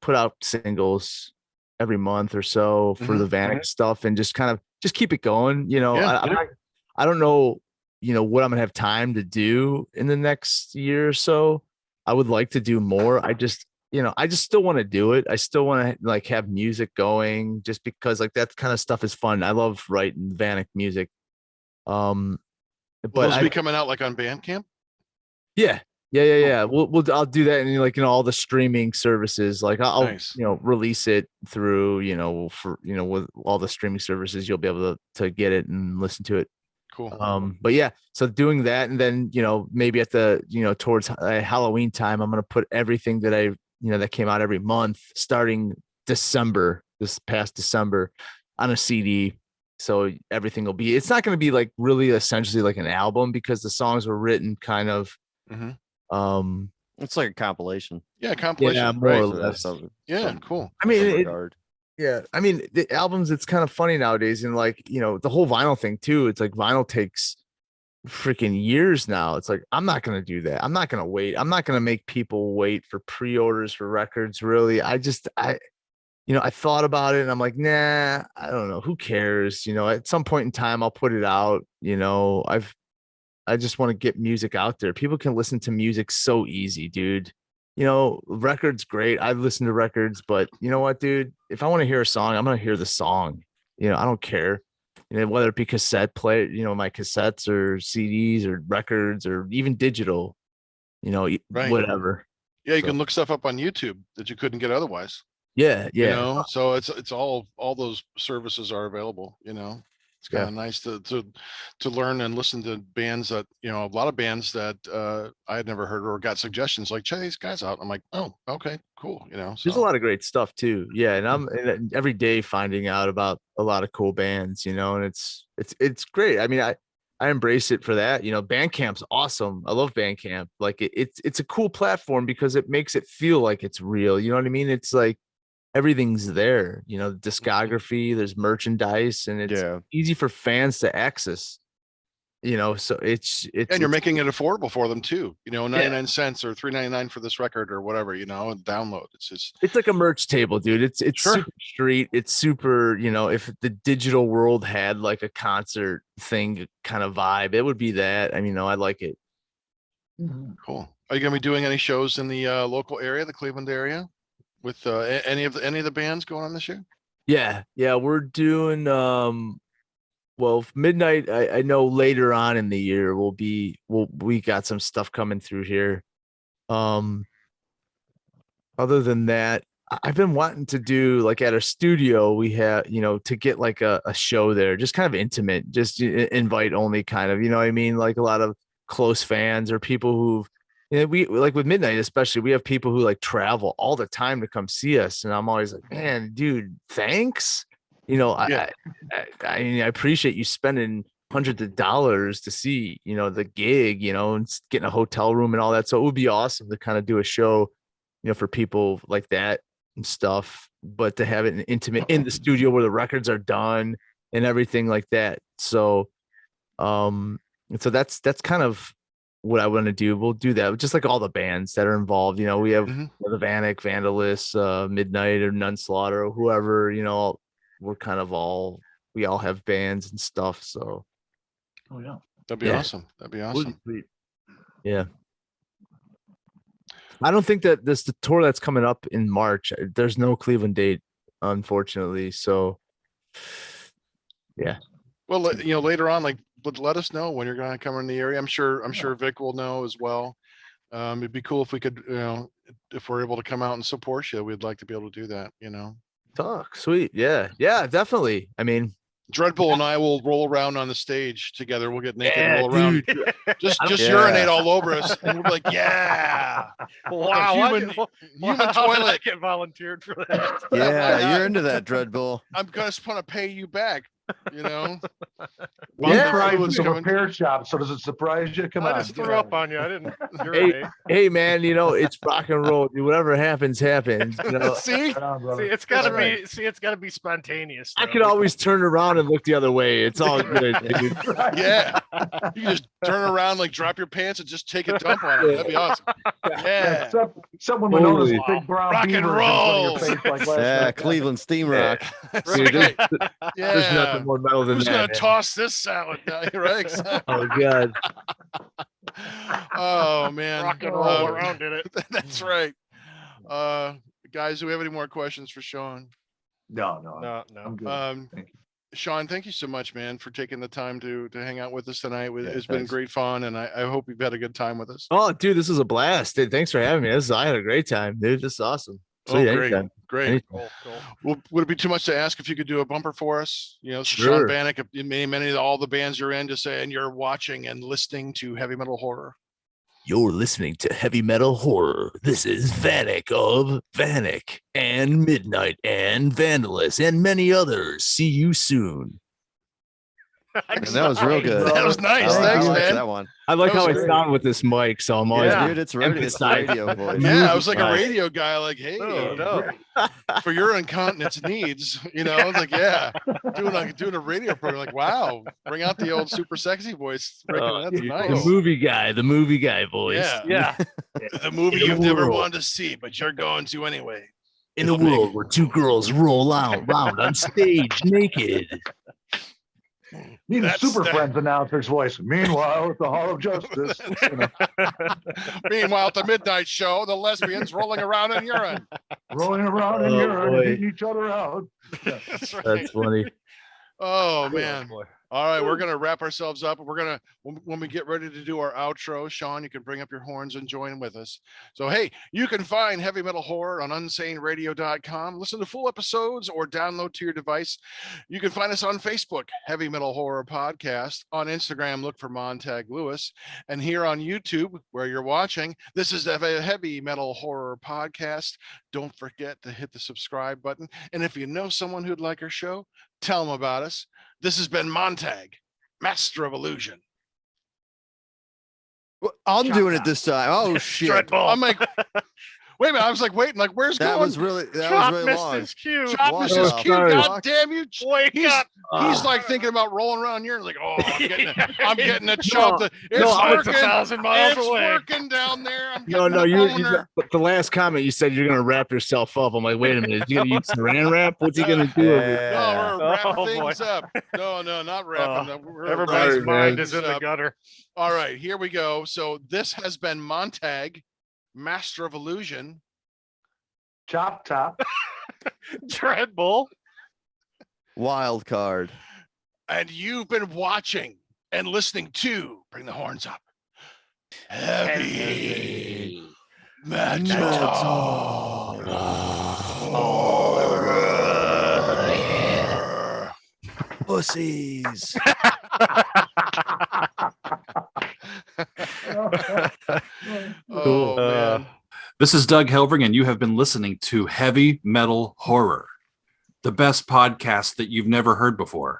put out singles every month or so for the Vanik stuff, and just kind of keep it going. I don't know, what I'm gonna have time to do in the next year or so. I would like to do more. I just still want to do it. I still want to like have music going, just because like that kind of stuff is fun. I love writing Vanik music. Will But those be coming out like on Bandcamp? yeah. I'll do that in like all the streaming services. Like I'll Nice. release it through with all the streaming services, you'll be able to get it and listen to it. Cool. But yeah, so doing that, and then maybe at the towards Halloween time, I'm gonna put everything that that came out every month starting this past December on a CD. So everything will be, it's not going to be like really essentially like an album, because the songs were written kind of It's like a compilation. Yeah, compilation. Yeah, more right. or So that's less. Yeah, cool. I mean, regard. yeah, I mean, the albums, it's kind of funny nowadays, and like the whole vinyl thing too. It's like vinyl takes freaking years now. It's like, I'm not gonna do that. I'm not gonna wait. I'm not gonna make people wait for pre-orders for records. Really, I thought about it, and I'm like, nah, I don't know. Who cares? At some point in time, I'll put it out. I just want to get music out there. People can listen to music so easy, dude. Records great. I listen to records, but you know what, dude? If I want to hear a song, I'm gonna hear the song. I don't care. Whether it be cassette play, my cassettes or CDs or records or even digital, Right. whatever. Yeah, you So- can look stuff up on YouTube that you couldn't get otherwise. Yeah, You yeah. know, so it's all those services are available. You know, it's kind Yeah. of nice to learn and listen to bands that, you know, a lot of bands that I had never heard or got suggestions like, check these guys out. I'm like, oh, okay, cool. You know, There's a so lot of great stuff too. Yeah, and every day finding out about a lot of cool bands, you know, and it's great. I mean, I embrace it for that. You know, Bandcamp's awesome. I love Bandcamp. Like it's a cool platform because it makes it feel like it's real. You know what I mean? It's like everything's there. You know, discography, there's merchandise, and it's Yeah. easy for fans to access. You know, so it's and you're making it affordable for them too. You know, Yeah. 99 cents or $3.99 for this record or whatever. You know, and download. It's just it's like a merch table, dude. It's Sure. super street. It's super, you know, if the digital world had like a concert thing kind of vibe, it would be that. I mean, no, I like it. cool. Are you going to be doing any shows in the local area, the Cleveland area, with any of the bands going on this year? Yeah, we're doing well, Midnight, I know later on in the year we got some stuff coming through here. Other than that, I've been wanting to do like at our studio, we have, you know, to get like a show there, just kind of intimate, just invite only kind of, you know what I mean? Like a lot of close fans or people who've, you know, we like with Midnight, especially, we have people who like travel all the time to come see us. And I'm always like, man, dude, thanks. You know, Yeah. I mean, I appreciate you spending hundreds of dollars to see, you know, the gig, you know, and getting a hotel room and all that. So it would be awesome to kind of do a show, you know, for people like that and stuff, but to have it intimate in the studio where the records are done and everything like that. So, and so that's kind of what I want to do. We'll do that just like all the bands that are involved. You know, we have Mhm. the VANIK, Vandallus, Midnight or Nunslaughter or whoever, you know, we're kind of we all have bands and stuff. So Oh yeah. That'd be Yeah. awesome. That'd be would be awesome. sweet. Yeah. I don't think that the tour that's coming up in March, there's no Cleveland date, unfortunately. So yeah. Well, you know, later on, like, let us know when you're going to come in the area. I'm sure Vic will know as well. It'd be cool if we could, you know, if we're able to come out and support you, we'd like to be able to do that, you know. Talk. Sweet. Yeah. Yeah, definitely. I mean, Dreadbull and I will roll around on the stage together. We'll get naked and yeah, roll around, dude. just Yeah. urinate all over us, and we'll be like, yeah, Wow, human how did I toilet. get volunteered for that? Yeah, you're into that, Dreadbull. I'm just want to pay you back, you know. Well, Yeah. Pride Fluids is a coming. repair shop, so does it surprise you? Come I on. just get threw out up of on you. I didn't Hey, urinate. hey, man, you know, it's rock and roll. Dude. Whatever happens, happens. You know, See, here. Right on, brother. See, it's gotta That's be. right. See, it's gotta be spontaneous. I though. could always turn around and look the other way. It's all good, dude. Right. yeah, you can just turn around, like drop your pants and just take a dump on it. That'd be awesome. Yeah, Someone would notice Totally. big brown Rock and beaver in front of roll. your face like last Yeah, night. Cleveland Steam Yeah. Rock. that's Dude, right. there's Yeah, nothing more metal than who's that. gonna man. toss this salad now? Right? Exactly. Oh god. Oh man, rock and roll Oh. around in it. that's right. Guys, do we have any more questions for Sean? No, No. I'm good. Thank you. Sean, thank you so much, man, for taking the time to hang out with us tonight. Yeah, It's been thanks. great fun, and I hope you've had a good time with us. Oh, dude, this was a blast. Dude, thanks for having me. I had a great time, dude. This is awesome. Oh, Sweet, great, anytime. great. Anytime. Cool. Well, would it be too much to ask if you could do a bumper for us? You know, so Sure. Sean Banik, many of all the bands you're in, just saying you're watching and listening to heavy metal horror. You're listening to Heavy Metal Horror. This is VANIK of VANIK and Midnight and Vandallus and many others. See you soon. And that was real good. That was nice. I Thanks, liked man. that one. I like That how was I great. sound with this mic, so I'm always Yeah. Dude, it's radio voice. Yeah, I was like a Nice. radio guy, like, hey, Oh, no. for your incontinence needs, you know, I was like, yeah, doing a radio program, like, wow, bring out the old super sexy voice. That's dude, nice. The movie guy voice. Yeah. Yeah. The movie In the you've never world. wanted to see, but you're going to anyway. In a It'll make- world where two girls roll out round on stage naked. Need a That's Super the- Friends announcer's voice. Meanwhile, at the Hall of Justice, you know, Meanwhile, at the midnight show, the lesbians rolling around in urine. rolling around in Oh, urine, boy. and beating each other out. That's right. That's funny. Oh man. Boy. All right, we're gonna wrap ourselves up. We're gonna when we get ready to do our outro, Sean, you can bring up your horns and join with us. So hey, you can find Heavy Metal Horror on unsaneradio.com. Listen to full episodes or download to your device. You can find us on Facebook, Heavy Metal Horror Podcast. On Instagram, look for Montag Lewis. And here on YouTube, where you're watching, this is the Heavy Metal Horror Podcast. Don't forget to hit the subscribe button. And if you know someone who'd like our show, tell them about us. This has been Montag, Master of Illusion. I'm doing it this time. Oh shit! Dreadbull. I'm like, wait a minute. I was like, waiting, like, where's That going? was really Chop missed long. his cue. Chop missed his Wow. cue. Sorry. God damn you! Wake He's up. like thinking about rolling around here. Like, oh, I'm getting a chop. It's It's working. 1,000 miles It's away. working down there. I'm No, getting no, a you boner. the last comment you said you're gonna wrap yourself up. I'm like, wait a minute, is he gonna use saran wrap? What's he gonna do? No, we're wrapping Oh, things boy. up. No, not wrapping. We're Everybody's wrapping mind things is in the up. gutter. All right, here we go. So this has been Montag, Master of Illusion. Chop top. Dreadbull. Wildcard. And you've been watching and listening to Bring the Horns Up. Heavy Metal. Pussies. Oh, man. This is Doug Helvering, and you have been listening to Heavy Metal Horror, the best podcast that you've never heard before.